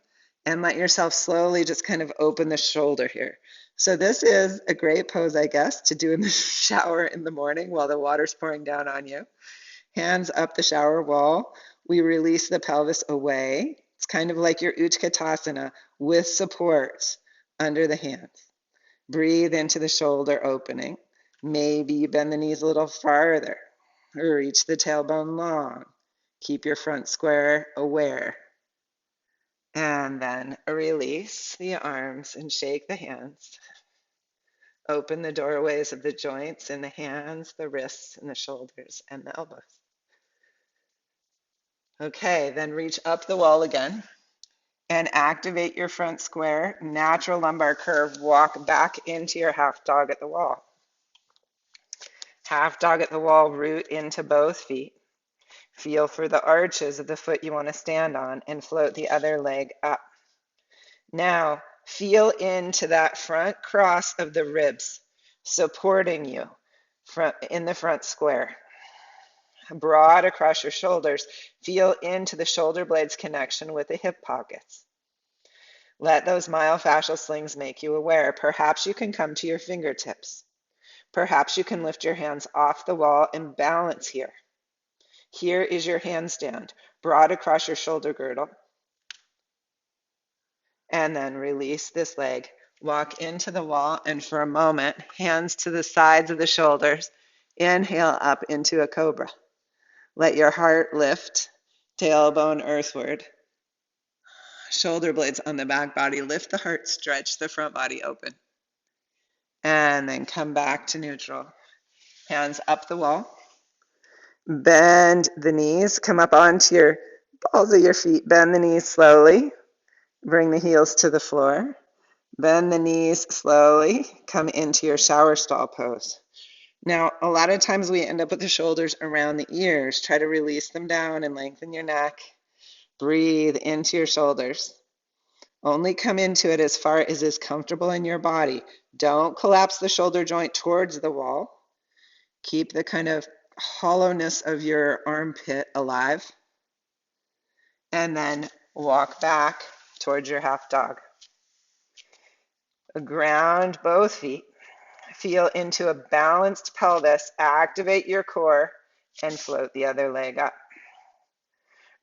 and let yourself slowly just kind of open the shoulder here. So this is a great pose, I guess, to do in the shower in the morning while the water's pouring down on you. Hands up the shower wall. We release the pelvis away. It's kind of like your Utkatasana with support under the hands. Breathe into the shoulder opening. Maybe you bend the knees a little farther. Reach the tailbone long. Keep your front square aware. And then release the arms and shake the hands. Open the doorways of the joints in the hands, the wrists, and the shoulders, and the elbows. Okay, then reach up the wall again and activate your front square, natural lumbar curve. Walk back into your half dog at the wall. Half dog at the wall, root into both feet. Feel for the arches of the foot you want to stand on and float the other leg up. Now, feel into that front cross of the ribs, supporting you in the front square. Broad across your shoulders, feel into the shoulder blades connection with the hip pockets. Let those myofascial slings make you aware. Perhaps you can come to your fingertips. Perhaps you can lift your hands off the wall and balance here. Here is your handstand, broad across your shoulder girdle. And then release this leg. Walk into the wall, and for a moment, hands to the sides of the shoulders. Inhale up into a cobra. Let your heart lift, tailbone earthward. Shoulder blades on the back body. Lift the heart, stretch the front body open. And then come back to neutral. Hands up the wall. Bend the knees. Come up onto your balls of your feet. Bend the knees slowly. Bring the heels to the floor. Bend the knees slowly. Come into your shower stall pose. Now, a lot of times we end up with the shoulders around the ears. Try to release them down and lengthen your neck. Breathe into your shoulders. Only come into it as far as is comfortable in your body. Don't collapse the shoulder joint towards the wall. Keep the kind of hollowness of your armpit alive. And then walk back towards your half dog. Ground both feet. Feel into a balanced pelvis. Activate your core and float the other leg up.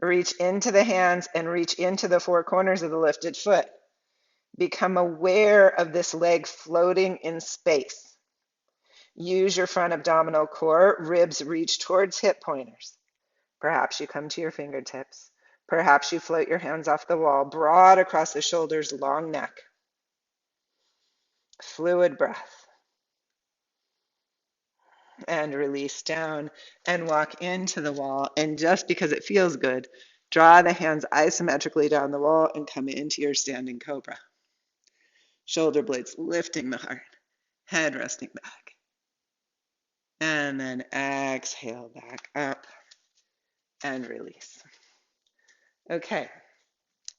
Reach into the hands and reach into the four corners of the lifted foot. Become aware of this leg floating in space. Use your front abdominal core. Ribs reach towards hip pointers. Perhaps you come to your fingertips. Perhaps you float your hands off the wall, broad across the shoulders, long neck. Fluid breath. And release down and walk into the wall. And just because it feels good, draw the hands isometrically down the wall and come into your standing cobra. Shoulder blades lifting the heart, head resting back. And then exhale back up and release. Okay,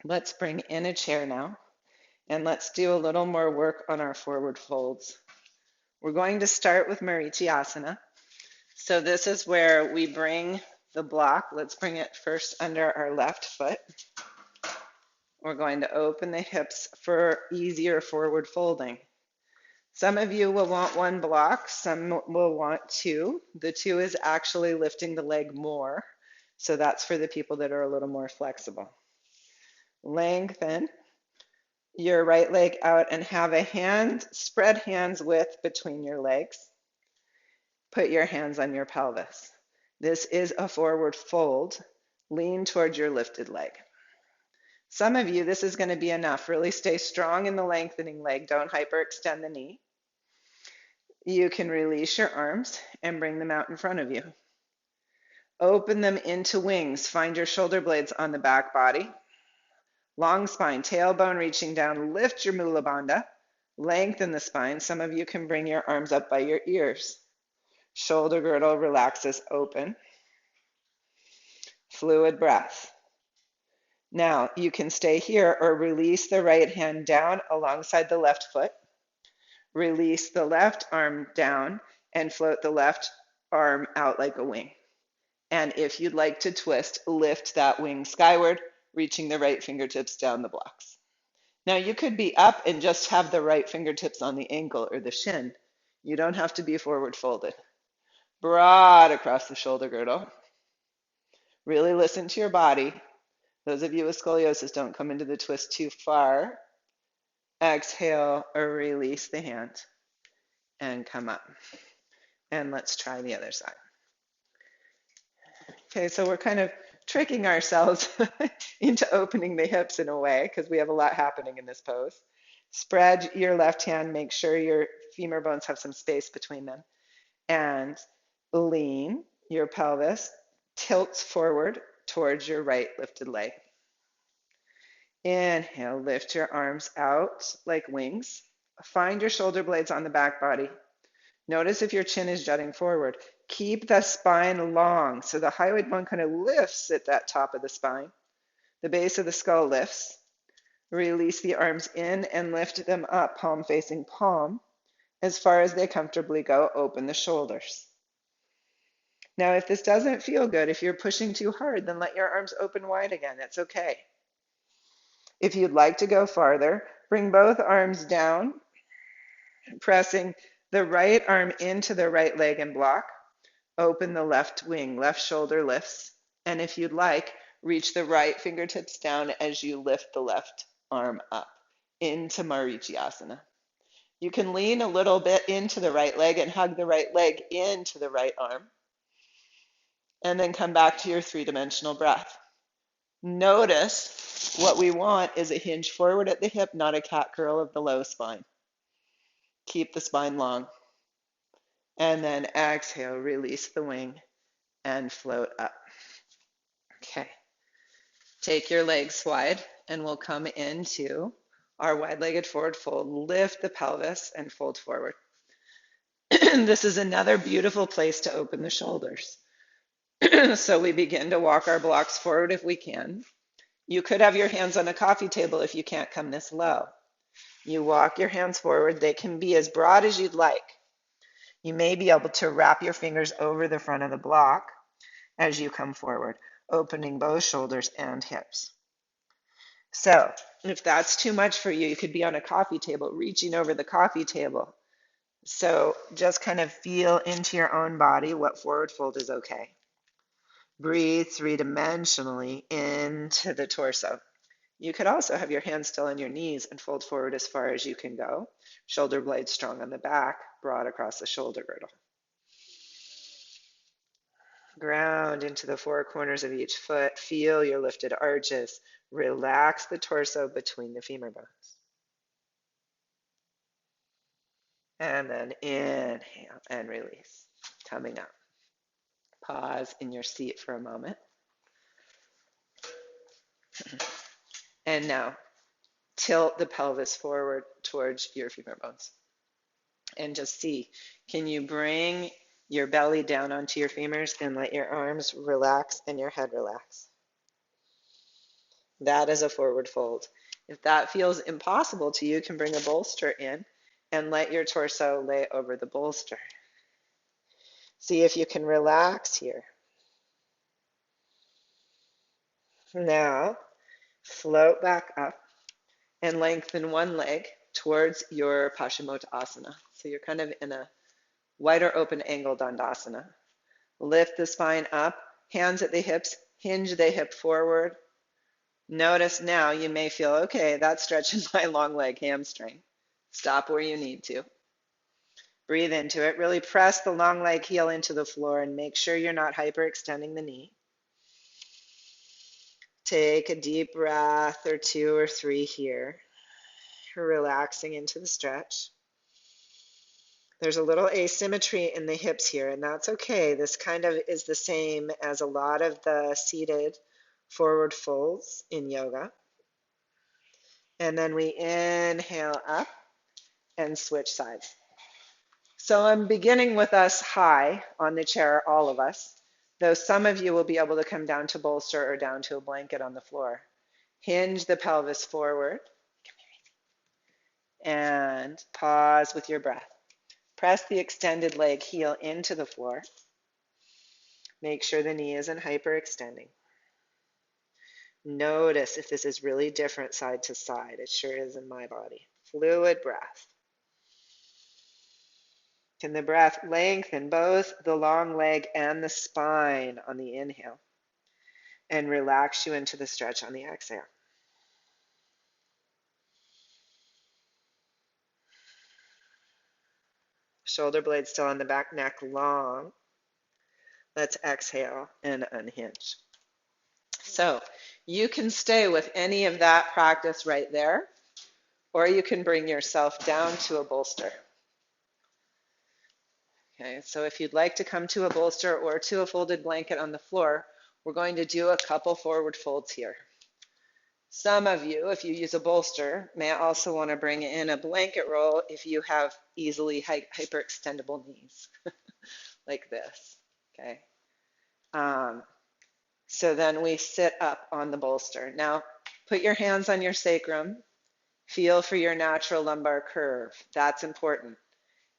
let's bring in a chair now. And let's do a little more work on our forward folds. We're going to start with Marityasana. So this is where we bring the block. Let's bring it first under our left foot. We're going to open the hips for easier forward folding. Some of you will want one block, some will want two. The two is actually lifting the leg more. So that's for the people that are a little more flexible. Lengthen your right leg out and have a hand, spread hands width between your legs. Put your hands on your pelvis. This is a forward fold. Lean towards your lifted leg. Some of you, this is going to be enough. Really stay strong in the lengthening leg. Don't hyperextend the knee. You can release your arms and bring them out in front of you. Open them into wings. Find your shoulder blades on the back body. Long spine, tailbone reaching down. Lift your Mula Bandha. Lengthen the spine. Some of you can bring your arms up by your ears. Shoulder girdle relaxes open. Fluid breath. Now you can stay here or release the right hand down alongside the left foot. Release the left arm down and float the left arm out like a wing. And if you'd like to twist, lift that wing skyward, reaching the right fingertips down the blocks. Now you could be up and just have the right fingertips on the ankle or the shin. You don't have to be forward folded. Broad across the shoulder girdle. Really listen to your body. Those of you with scoliosis, don't come into the twist too far. Exhale or release the hand and come up. And let's try the other side. Okay, so we're kind of tricking ourselves into opening the hips in a way because we have a lot happening in this pose. Spread your left hand, make sure your femur bones have some space between them. And lean your pelvis, tilts forward towards your right lifted leg. Inhale, lift your arms out like wings. Find your shoulder blades on the back body. Notice if your chin is jutting forward. Keep the spine long so the hyoid bone kind of lifts at that top of the spine. The base of the skull lifts. Release the arms in and lift them up, palm facing palm. As far as they comfortably go, open the shoulders. Now, if this doesn't feel good, if you're pushing too hard, then let your arms open wide again. It's okay. If you'd like to go farther, bring both arms down, pressing the right arm into the right leg and block. Open the left wing, left shoulder lifts. And if you'd like, reach the right fingertips down as you lift the left arm up. into Marichiasana. You can lean a little bit into the right leg and hug the right leg into the right arm. And then come back to your three-dimensional breath. Notice what we want is a hinge forward at the hip, not a cat curl of the low spine. Keep the spine long. And then exhale, release the wing and float up. Okay. Take your legs wide and we'll come into our wide-legged forward fold. Lift the pelvis and fold forward. This is another beautiful place to open the shoulders. So we begin to walk our blocks forward if we can. You could have your hands on a coffee table if you can't come this low. You walk your hands forward. They can be as broad as you'd like. You may be able to wrap your fingers over the front of the block as you come forward, opening both shoulders and hips. So if that's too much for you, you could be on a coffee table, reaching over the coffee table. So just kind of feel into your own body what forward fold is okay. Breathe three-dimensionally into the torso. You could also have your hands still on your knees and fold forward as far as you can go. Shoulder blades strong on the back, broad across the shoulder girdle. Ground into the four corners of each foot. Feel your lifted arches. Relax the torso between the femur bones. And then inhale and release. Coming up. Pause in your seat for a moment. And now tilt the pelvis forward towards your femur bones. And just see, can you bring your belly down onto your femurs and let your arms relax and your head relax? That is a forward fold. If that feels impossible to you, you can bring a bolster in and let your torso lay over the bolster. See if you can relax here. Now, float back up and lengthen one leg towards your Paschimottanasana. So you're kind of in a wider open angle Dandasana. Lift the spine up, hands at the hips, hinge the hip forward. Notice now you may feel, okay, that's stretching my long leg hamstring. Stop where you need to. Breathe into it. Really press the long leg heel into the floor and make sure you're not hyperextending the knee. Take a deep breath or two or three here. Relaxing into the stretch. There's a little asymmetry in the hips here, and that's okay. This kind of is the same as a lot of the seated forward folds in yoga. And then we inhale up and switch sides. So I'm beginning with us high on the chair, all of us, though some of you will be able to come down to bolster or down to a blanket on the floor. Hinge the pelvis forward and pause with your breath. Press the extended leg heel into the floor. Make sure the knee isn't hyperextending. Notice if this is really different side to side. It sure is in my body. Fluid breath. Can the breath lengthen both the long leg and the spine on the inhale and relax you into the stretch on the exhale. Shoulder blades still on the back, neck long. Let's exhale and unhinge. So you can stay with any of that practice right there, or you can bring yourself down to a bolster. Okay, so if you'd like to come to a bolster or to a folded blanket on the floor, we're going to do a couple forward folds here. Some of you, if you use a bolster, may also want to bring in a blanket roll if you have easily hyperextendable knees, like this, okay? So then we sit up on the bolster. Now, put your hands on your sacrum. Feel for your natural lumbar curve. That's important.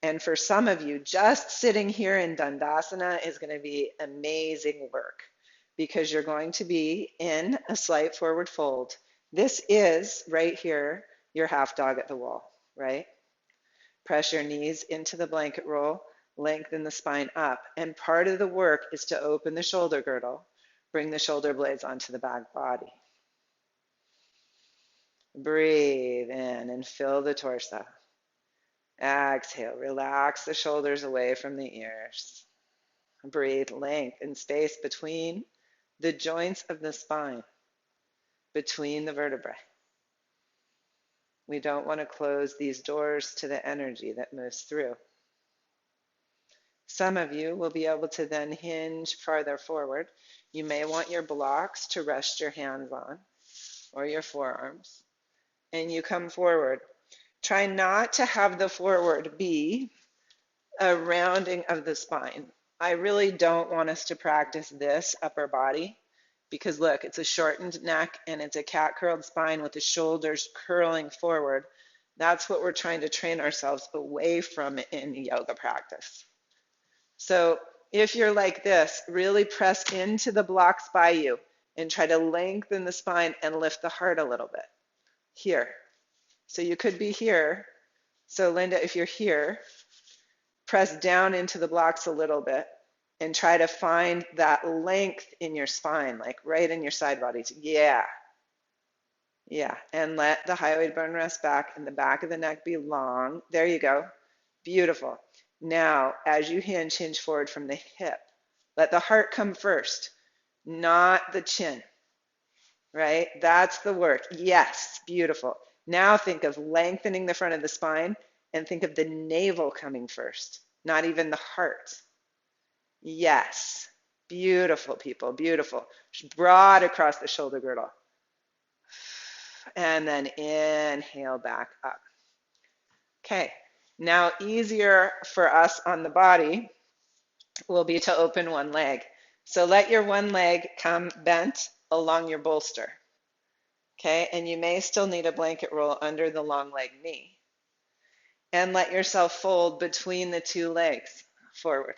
And for some of you, just sitting here in Dandasana is going to be amazing work because you're going to be in a slight forward fold. This is, right here, your half dog at the wall, right? Press your knees into the blanket roll, lengthen the spine up. And part of the work is to open the shoulder girdle, bring the shoulder blades onto the back body. Breathe in and fill the torso. Exhale, relax the shoulders away from the ears. Breathe length and space between the joints of the spine, between the vertebrae. We don't want to close these doors to the energy that moves through. Some of you will be able to then hinge farther forward. You may want your blocks to rest your hands on or your forearms. And you come forward. Try not to have the forward be a rounding of the spine. I really don't want us to practice this upper body because look, it's a shortened neck and it's a cat curled spine with the shoulders curling forward. That's what we're trying to train ourselves away from in yoga practice. So if you're like this, really press into the blocks by you and try to lengthen the spine and lift the heart a little bit. Here. So you could be here. So Linda, if you're here, press down into the blocks a little bit and try to find that length in your spine, like right in your side bodies. Yeah. Yeah. And let the hyoid bone rest back and the back of the neck be long. There you go. Beautiful. Now, as you hinge, hinge forward from the hip. Let the heart come first, not the chin. Right? That's the work. Yes. Beautiful. Now think of lengthening the front of the spine and think of the navel coming first, not even the heart. Yes. Beautiful, people. Beautiful. Broad across the shoulder girdle. And then inhale back up. Okay. Now easier for us on the body will be to open one leg. So let your one leg come bent along your bolster. Okay, and you may still need a blanket roll under the long leg knee. And let yourself fold between the two legs forward.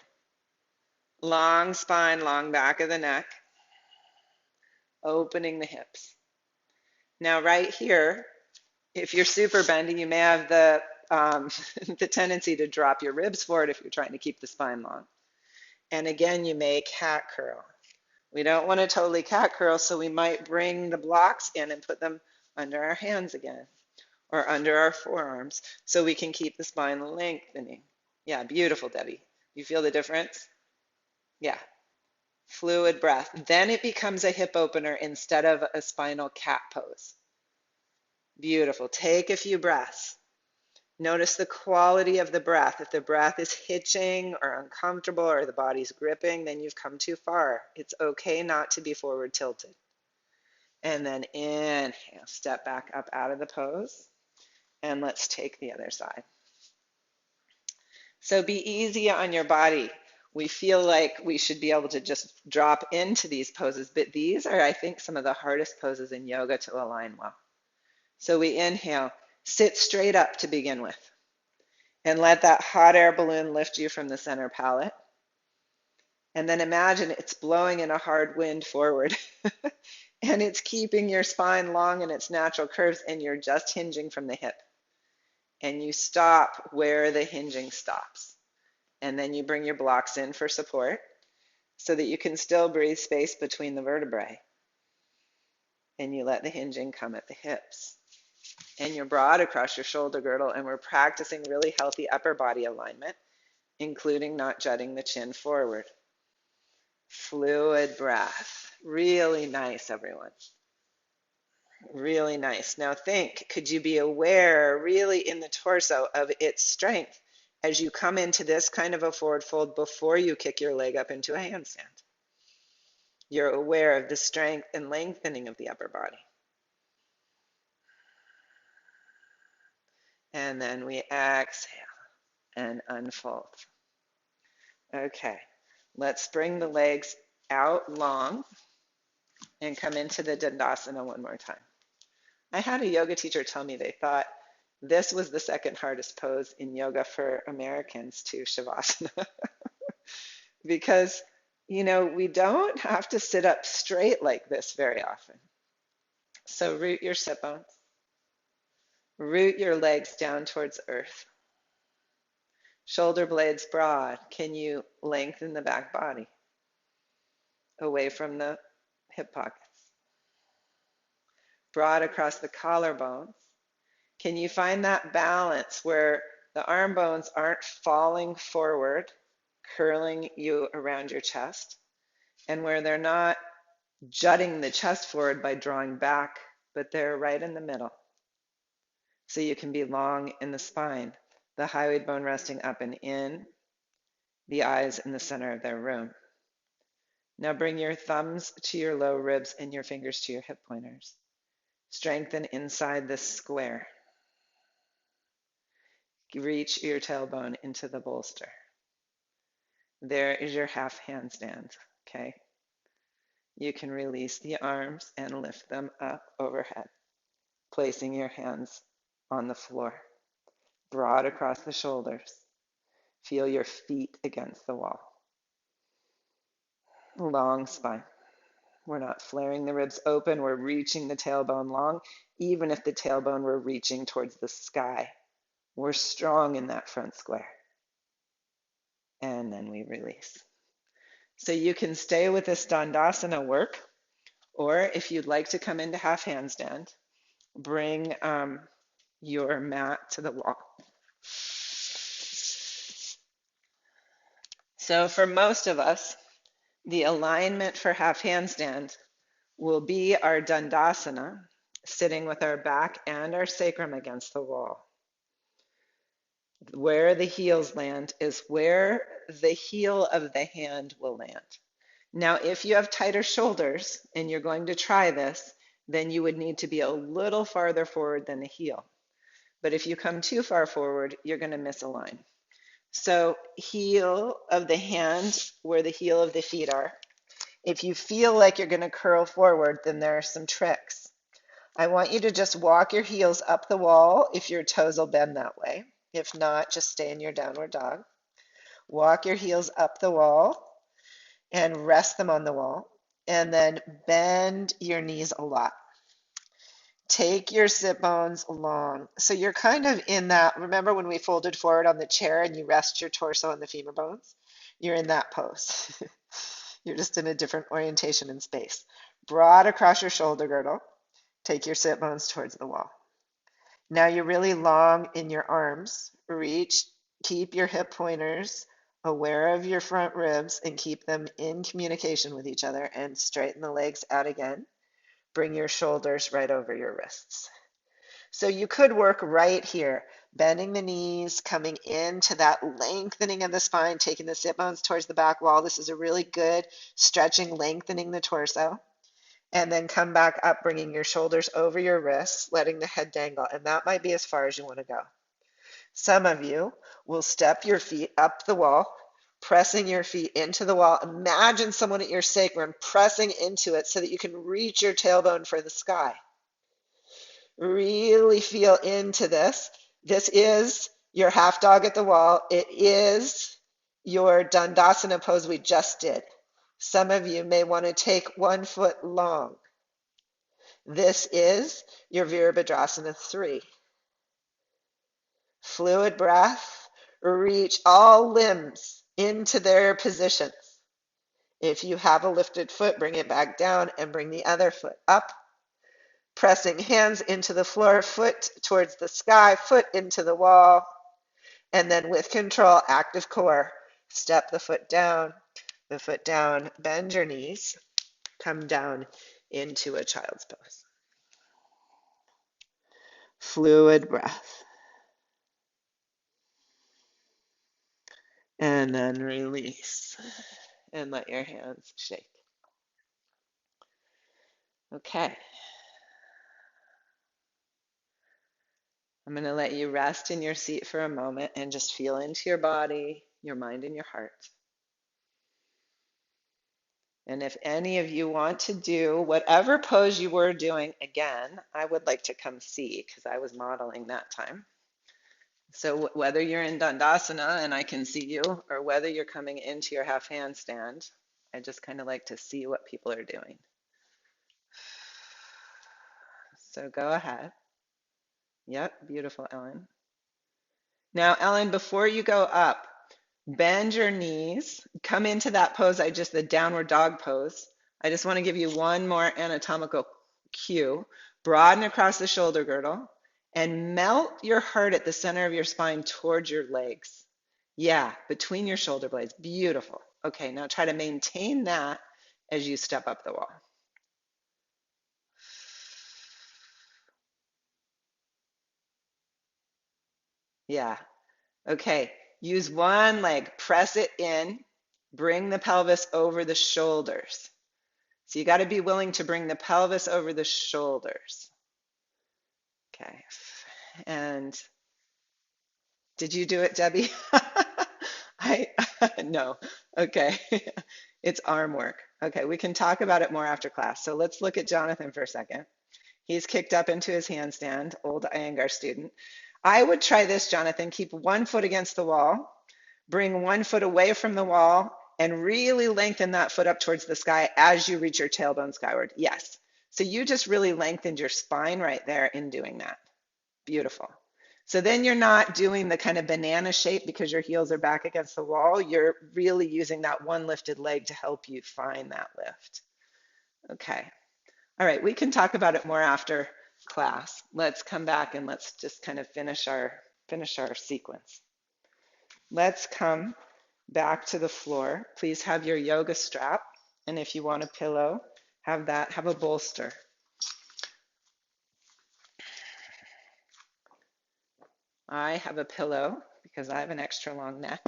Long spine, long back of the neck. Opening the hips. Now right here, if you're super bendy, you may have the, the tendency to drop your ribs forward if you're trying to keep the spine long. And again, you may cat curl. We don't want to totally cat curl, so we might bring the blocks in and put them under our hands again or under our forearms so we can keep the spine lengthening. Yeah, beautiful, Debbie. You feel the difference? Yeah. Fluid breath. Then it becomes a hip opener instead of a spinal cat pose. Beautiful. Take a few breaths. Notice the quality of the breath. If the breath is hitching or uncomfortable or the body's gripping, then you've come too far. It's okay not to be forward tilted. And then inhale, step back up out of the pose. And let's take the other side. So be easy on your body. We feel like we should be able to just drop into these poses, but these are, I think, some of the hardest poses in yoga to align well. So we inhale, sit straight up to begin with. And let that hot air balloon lift you from the center palate. And then imagine it's blowing in a hard wind forward. And it's keeping your spine long in its natural curves, and you're just hinging from the hip. And you stop where the hinging stops. And then you bring your blocks in for support so that you can still breathe space between the vertebrae. And you let the hinging come at the hips. And you're broad across your shoulder girdle, and we're practicing really healthy upper body alignment, including not jutting the chin forward. Fluid breath. Really nice, everyone. Really nice. Now think, could you be aware really in the torso of its strength as you come into this kind of a forward fold before you kick your leg up into a handstand? You're aware of the strength and lengthening of the upper body. And then we exhale and unfold. Okay, let's bring the legs out long and come into the Dandasana one more time. I had a yoga teacher tell me they thought this was the second hardest pose in yoga for Americans to Shavasana. Because, you know, we don't have to sit up straight like this very often. So root your sit bones. Root your legs down towards earth. Shoulder blades broad. Can you lengthen the back body away from the hip pockets? broad across the collarbones. Can you find that balance where the arm bones aren't falling forward, curling you around your chest, and where they're not jutting the chest forward by drawing back, but they're right in the middle. So you can be long in the spine, the hyoid bone resting up and in, the eyes in the center of their room. Now bring your thumbs to your low ribs and your fingers to your hip pointers. Strengthen inside this square. Reach your tailbone into the bolster. There is your half handstand, okay? You can release the arms and lift them up overhead, placing your hands on the floor, broad across the shoulders. Feel your feet against the wall. Long spine. We're not flaring the ribs open, we're reaching the tailbone long, even if the tailbone were reaching towards the sky. We're strong in that front square. And then we release. So you can stay with this Dandasana work, or if you'd like to come into half handstand, bring your mat to the wall. So for most of us, the alignment for half handstand will be our Dandasana, sitting with our back and our sacrum against the wall. Where the heels land is where the heel of the hand will land. Now, if you have tighter shoulders and you're going to try this, then you would need to be a little farther forward than the heel. But if you come too far forward, you're going to misalign. So heel of the hand where the heel of the feet are. If you feel like you're going to curl forward, then there are some tricks. I want you to just walk your heels up the wall if your toes will bend that way. If not, just stay in your downward dog. Walk your heels up the wall and rest them on the wall. And then bend your knees a lot. Take your sit bones long. So you're kind of in that, remember when we folded forward on the chair and you rest your torso on the femur bones? You're in that pose. You're just in a different orientation in space. Broad across your shoulder girdle. Take your sit bones towards the wall. Now you're really long in your arms. Reach, keep your hip pointers aware of your front ribs and keep them in communication with each other, and straighten the legs out again. Bring your shoulders right over your wrists. So you could work right here, bending the knees, coming into that lengthening of the spine, taking the sit bones towards the back wall. This is a really good stretching, lengthening the torso. And then come back up, bringing your shoulders over your wrists, letting the head dangle. And that might be as far as you want to go. Some of you will step your feet up the wall, pressing your feet into the wall. Imagine someone at your sacrum pressing into it so that you can reach your tailbone for the sky. Really feel into this. This is your half dog at the wall. It is your Dandasana pose we just did. Some of you may want to take 1 foot long. This is your Virabhadrasana 3. Fluid breath, reach all limbs into their positions. If you have a lifted foot, bring it back down and bring the other foot up. Pressing hands into the floor, foot towards the sky, foot into the wall. And then with control, active core, step the foot down, bend your knees, come down into a child's pose. Fluid breath. And then release and let your hands shake. Okay. I'm going to let you rest in your seat for a moment and just feel into your body, your mind, and your heart. And if any of you want to do whatever pose you were doing again, I would like to come see, because I was modeling that time. So whether you're in Dandasana and I can see you, or whether you're coming into your half handstand, I just kind of like to see what people are doing. So go ahead. Yep, beautiful, Ellen. Now, Ellen, before you go up, bend your knees, come into that pose, the downward dog pose. I just want to give you one more anatomical cue. Broaden across the shoulder girdle and melt your heart at the center of your spine towards your legs. Yeah, between your shoulder blades. Beautiful. Okay, now try to maintain that as you step up the wall. Yeah. Okay. Use one leg, press it in, bring the pelvis over the shoulders. So you got to be willing to bring the pelvis over the shoulders. Okay. And did you do it, Debbie? I no. Okay. It's arm work. Okay, we can talk about it more after class. So let's look at Jonathan for a second. He's kicked up into his handstand, old Iyengar student. I would try this, Jonathan. Keep one foot against the wall, bring one foot away from the wall, and really lengthen that foot up towards the sky as you reach your tailbone skyward. Yes. So you just really lengthened your spine right there in doing that. Beautiful. So then you're not doing the kind of banana shape because your heels are back against the wall. You're really using that one lifted leg to help you find that lift. Okay. All right, we can talk about it more after class. Let's come back and let's just kind of finish our sequence. Let's come back to the floor. Please have your yoga strap, and if you want a pillow, have a bolster. I have a pillow because I have an extra long neck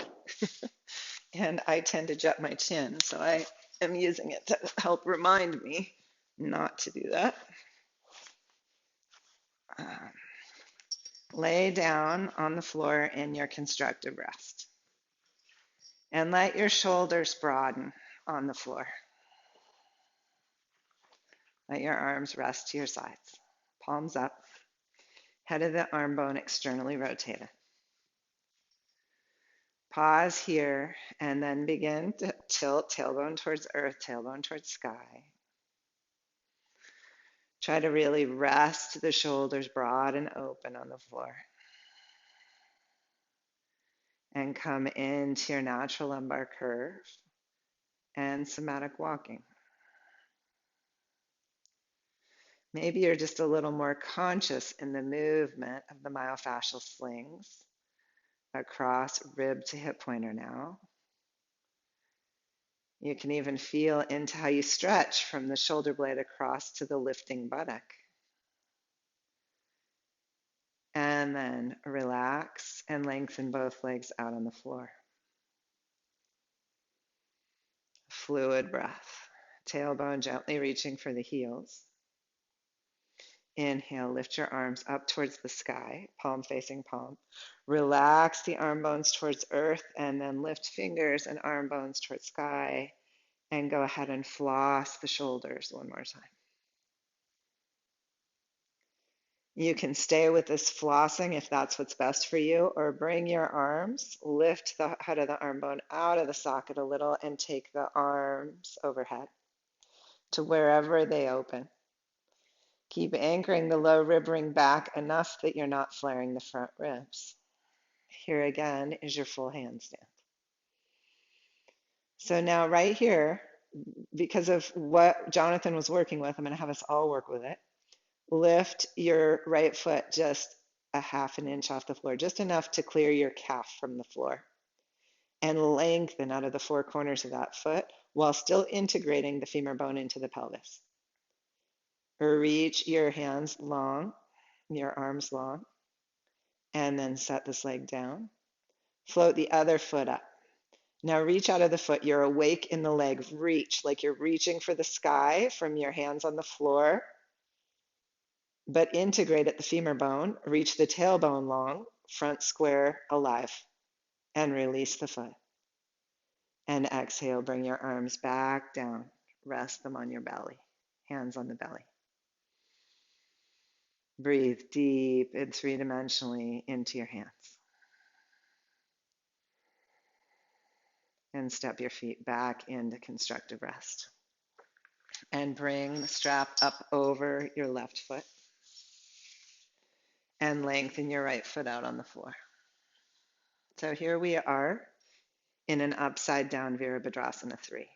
and I tend to jut my chin, so I am using it to help remind me not to do that. Lay down on the floor in your constructive rest and let your shoulders broaden on the floor. Let your arms rest to your sides, palms up, head of the arm bone externally rotated. Pause here and then begin to tilt tailbone towards earth, tailbone towards sky. Try to really rest the shoulders broad and open on the floor. And come into your natural lumbar curve and somatic walking. Maybe you're just a little more conscious in the movement of the myofascial slings across rib to hip pointer now. You can even feel into how you stretch from the shoulder blade across to the lifting buttock. And then relax and lengthen both legs out on the floor. Fluid breath. Tailbone gently reaching for the heels. Inhale, lift your arms up towards the sky, palm facing palm. Relax the arm bones towards earth and then lift fingers and arm bones towards sky. And go ahead and floss the shoulders one more time. You can stay with this flossing if that's what's best for you, or bring your arms, lift the head of the arm bone out of the socket a little and take the arms overhead to wherever they open. Keep anchoring the low rib ring back enough that you're not flaring the front ribs. Here again is your full handstand. So now right here, because of what Jonathan was working with, I'm going to have us all work with it. Lift your right foot just a half an inch off the floor, just enough to clear your calf from the floor. And lengthen out of the four corners of that foot while still integrating the femur bone into the pelvis. Reach your hands long, your arms long, and then set this leg down. Float the other foot up. Now reach out of the foot. You're awake in the leg. Reach like you're reaching for the sky from your hands on the floor. But integrate at the femur bone, reach the tailbone long, front square, alive, and release the foot. And exhale, bring your arms back down, rest them on your belly, hands on the belly. Breathe deep and three-dimensionally into your hands. And step your feet back into constructive rest. And bring the strap up over your left foot. And lengthen your right foot out on the floor. So here we are in an upside down Virabhadrasana 3.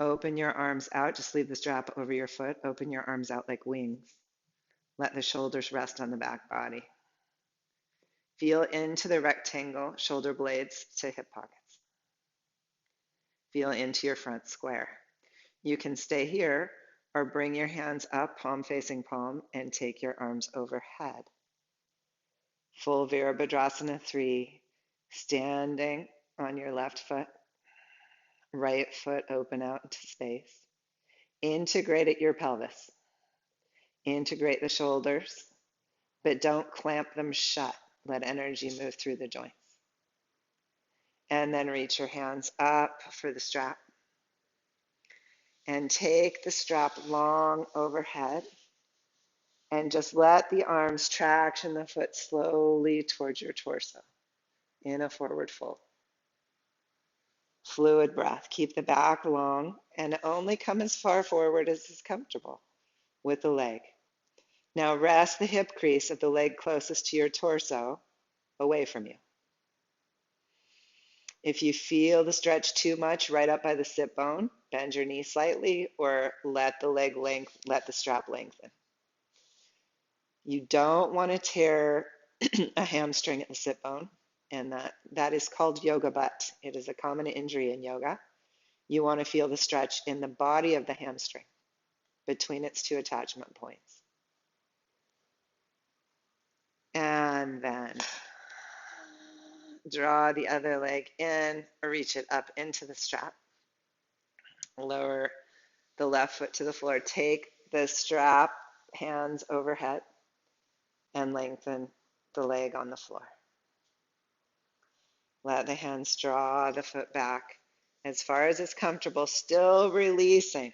Open your arms out. Just leave the strap over your foot. Open your arms out like wings. Let the shoulders rest on the back body. Feel into the rectangle, shoulder blades to hip pockets. Feel into your front square. You can stay here or bring your hands up, palm facing palm, and take your arms overhead. Full Virabhadrasana 3, standing on your left foot, right foot open out into space. Integrate at your pelvis. Integrate the shoulders, but don't clamp them shut. Let energy move through the joints. And then reach your hands up for the strap. And take the strap long overhead. And just let the arms traction the foot slowly towards your torso in a forward fold. Fluid breath. Keep the back long and only come as far forward as is comfortable with the leg. Now rest the hip crease of the leg closest to your torso away from you. If you feel the stretch too much right up by the sit bone, bend your knee slightly or let the strap lengthen. You don't want to tear a hamstring at the sit bone, and that is called yoga butt. It is a common injury in yoga. You want to feel the stretch in the body of the hamstring between its two attachment points. And then draw the other leg in or reach it up into the strap. Lower the left foot to the floor. Take the strap, hands overhead, and lengthen the leg on the floor. Let the hands draw the foot back as far as it's comfortable, still releasing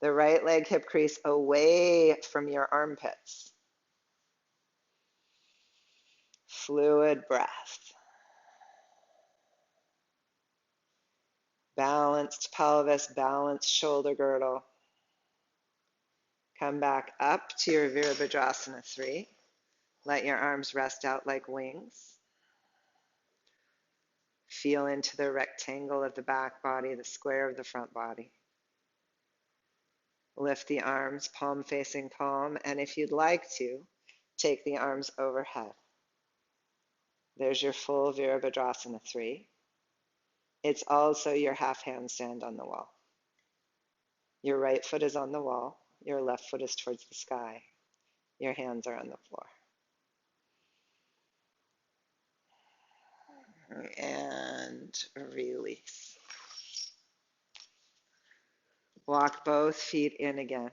the right leg hip crease away from your armpits. Fluid breath. Balanced pelvis, balanced shoulder girdle. Come back up to your Virabhadrasana 3. Let your arms rest out like wings. Feel into the rectangle of the back body, the square of the front body. Lift the arms, palm facing palm, and if you'd like to, take the arms overhead. There's your full Virabhadrasana 3. It's also your half handstand on the wall. Your right foot is on the wall. Your left foot is towards the sky. Your hands are on the floor. And release. Walk both feet in again.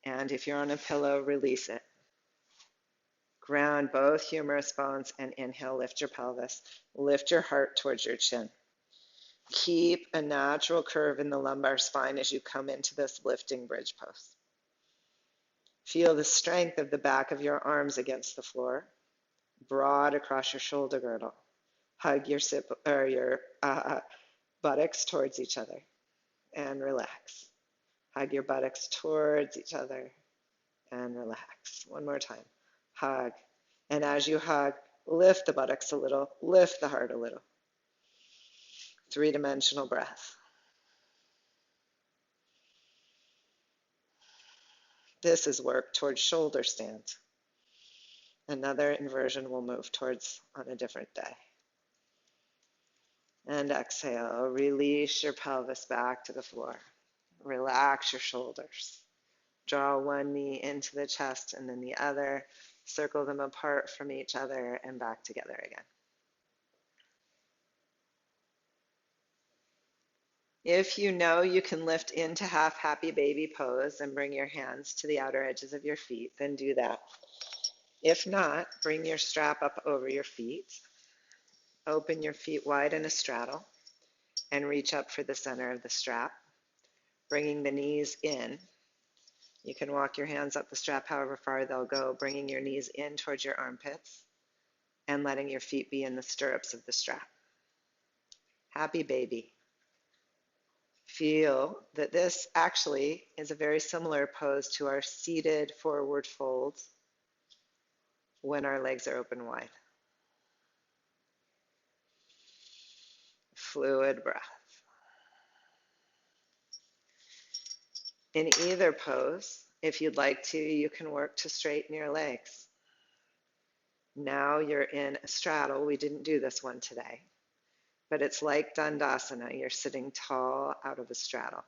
And if you're on a pillow, release it. Ground both humerus bones and inhale, lift your pelvis. Lift your heart towards your chin. Keep a natural curve in the lumbar spine as you come into this lifting bridge pose. Feel the strength of the back of your arms against the floor, broad across your shoulder girdle. Hug your buttocks towards each other and relax. Hug your buttocks towards each other and relax. One more time. Hug. And as you hug, lift the buttocks a little, lift the heart a little. Three-dimensional breath. This is work towards shoulder stand. Another inversion we'll move towards on a different day. And exhale, release your pelvis back to the floor. Relax your shoulders. Draw one knee into the chest and then the other. Circle them apart from each other and back together again. If you know you can lift into half happy baby pose and bring your hands to the outer edges of your feet, then do that. If not, bring your strap up over your feet. Open your feet wide in a straddle and reach up for the center of the strap, bringing the knees in. You can walk your hands up the strap however far they'll go, bringing your knees in towards your armpits and letting your feet be in the stirrups of the strap. Happy baby. Feel that this actually is a very similar pose to our seated forward fold when our legs are open wide. Fluid breath. In either pose, if you'd like to, you can work to straighten your legs. Now you're in a straddle. We didn't do this one today, but it's like Dandasana. You're sitting tall out of a straddle.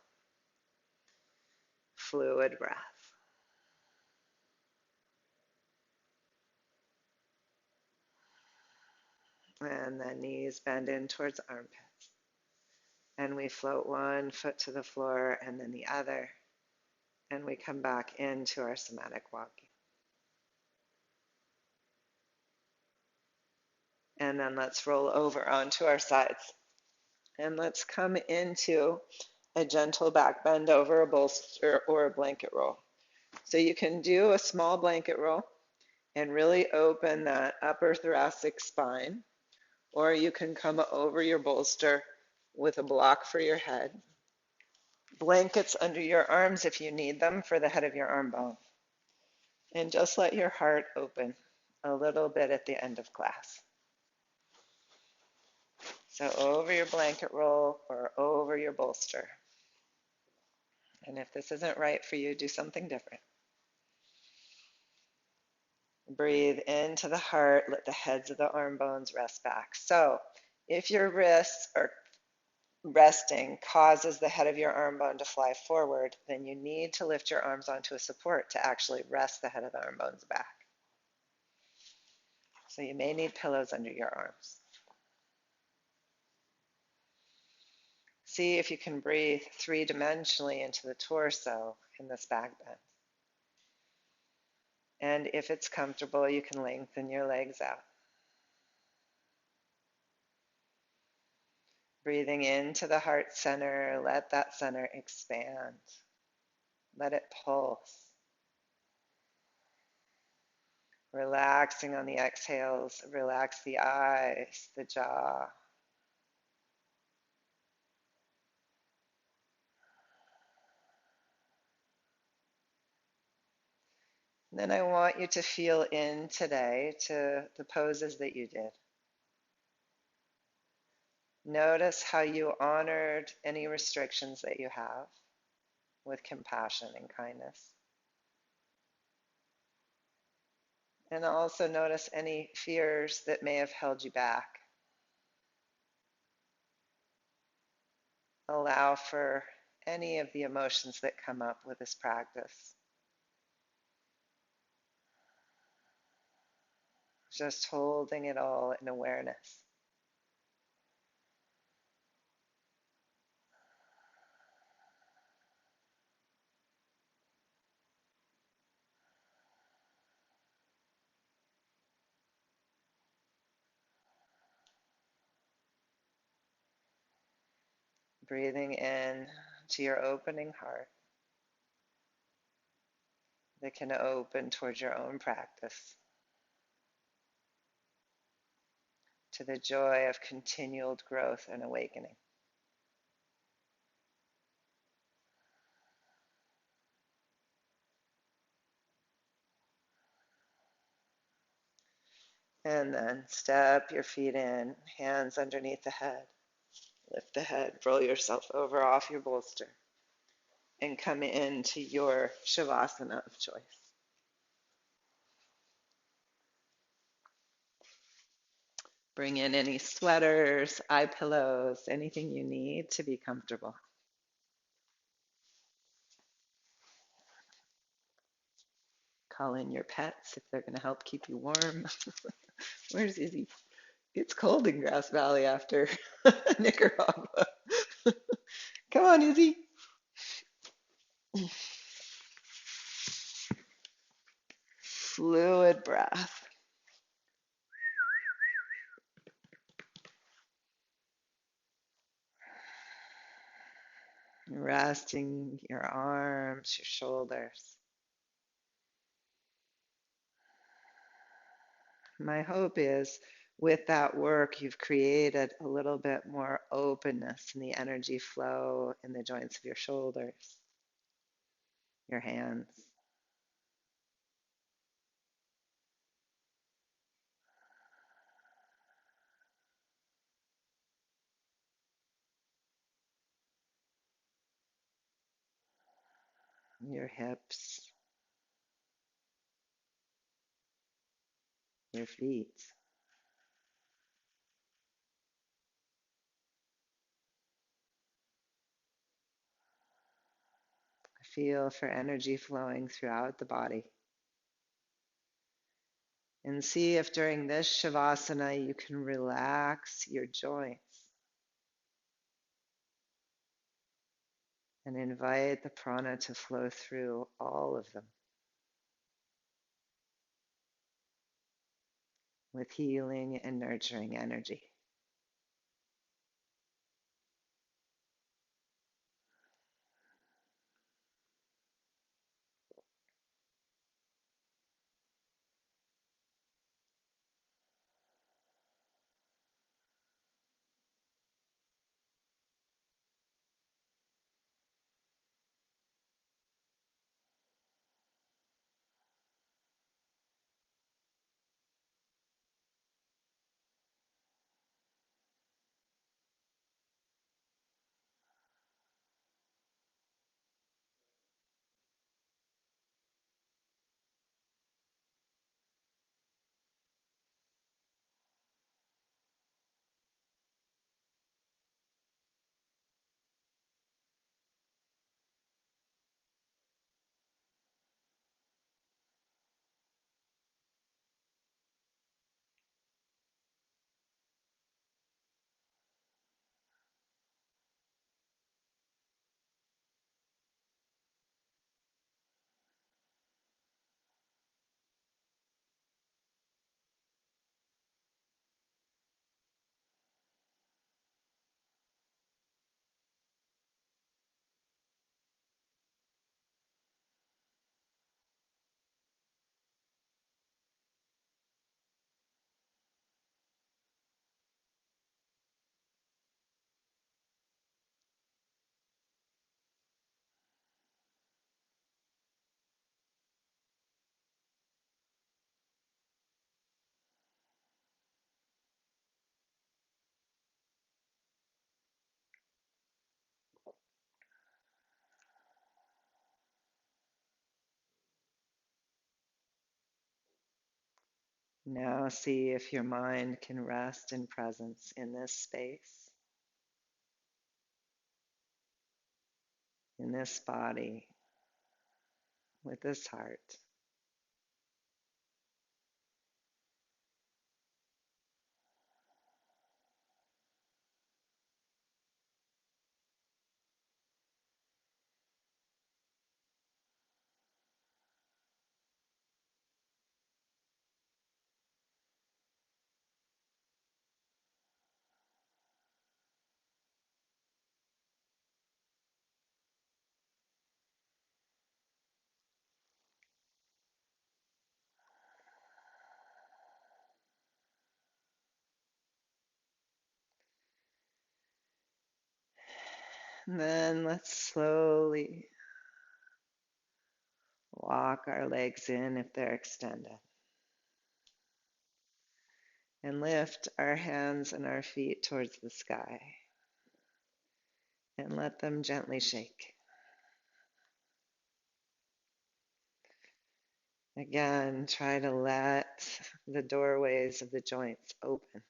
Fluid breath. And then knees bend in towards armpits. And we float one foot to the floor and then the other. And we come back into our somatic walking. And then let's roll over onto our sides. And let's come into a gentle back bend over a bolster or a blanket roll. So you can do a small blanket roll and really open that upper thoracic spine, or you can come over your bolster with a block for your head. Blankets under your arms if you need them for the head of your arm bone. And just let your heart open a little bit at the end of class. So over your blanket roll or over your bolster. And if this isn't right for you, do something different. Breathe into the heart, let the heads of the arm bones rest back. So if your wrists are resting causes the head of your arm bone to fly forward, then you need to lift your arms onto a support to actually rest the head of the arm bones back. So you may need pillows under your arms. See if you can breathe three-dimensionally into the torso in this back bend. And if it's comfortable, you can lengthen your legs out. Breathing into the heart center, let that center expand. Let it pulse. Relaxing on the exhales, relax the eyes, the jaw. Then I want you to feel in today to the poses that you did. Notice how you honored any restrictions that you have with compassion and kindness. And also notice any fears that may have held you back. Allow for any of the emotions that come up with this practice. Just holding it all in awareness. Breathing in to your opening heart that can open towards your own practice, to the joy of continual growth and awakening. And then step your feet in, hands underneath the head. Lift the head, roll yourself over off your bolster, and come into your Shavasana of choice. Bring in any sweaters, eye pillows, anything you need to be comfortable. Call in your pets if they're going to help keep you warm. Where's Izzy? It's cold in Grass Valley after Nicaragua. Come on, Izzy. Fluid breath. Resting your arms, your shoulders. My hope is with that work, you've created a little bit more openness in the energy flow in the joints of your shoulders, your hands. your hips, your feet. Feel for energy flowing throughout the body. And see if during this Shavasana you can relax your joints and invite the prana to flow through all of them with healing and nurturing energy. Now see if your mind can rest in presence in this space, in this body, with this heart. And then let's slowly walk our legs in if they're extended. And lift our hands and our feet towards the sky. And let them gently shake. Again, try to let the doorways of the joints open.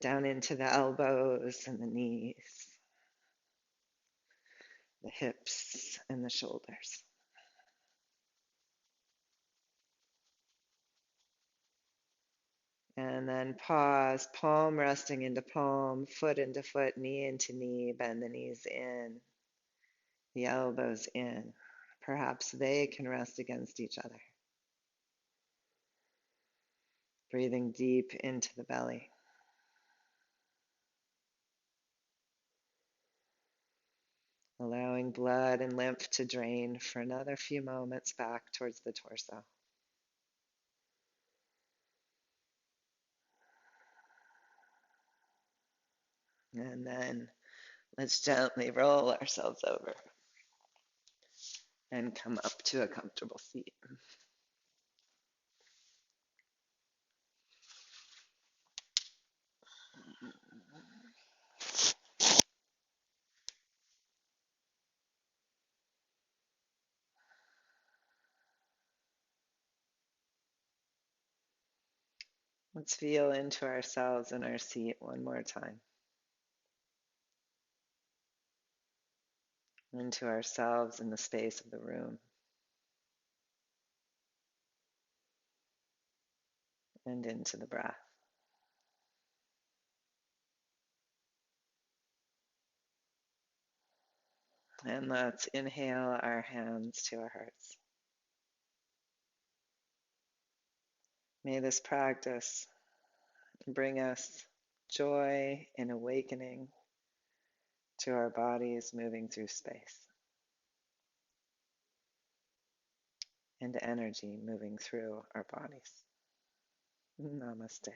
Down into the elbows and the knees, the hips and the shoulders. And then pause, palm resting into palm, foot into foot, knee into knee, bend the knees in, the elbows in. Perhaps they can rest against each other. Breathing deep into the belly. Allowing blood and lymph to drain for another few moments back towards the torso. And then let's gently roll ourselves over and come up to a comfortable seat. Let's feel into ourselves in our seat one more time. Into ourselves in the space of the room. And into the breath. And let's inhale our hands to our hearts. May this practice bring us joy and awakening to our bodies moving through space, and energy moving through our bodies. Namaste.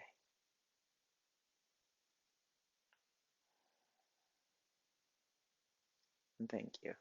And thank you.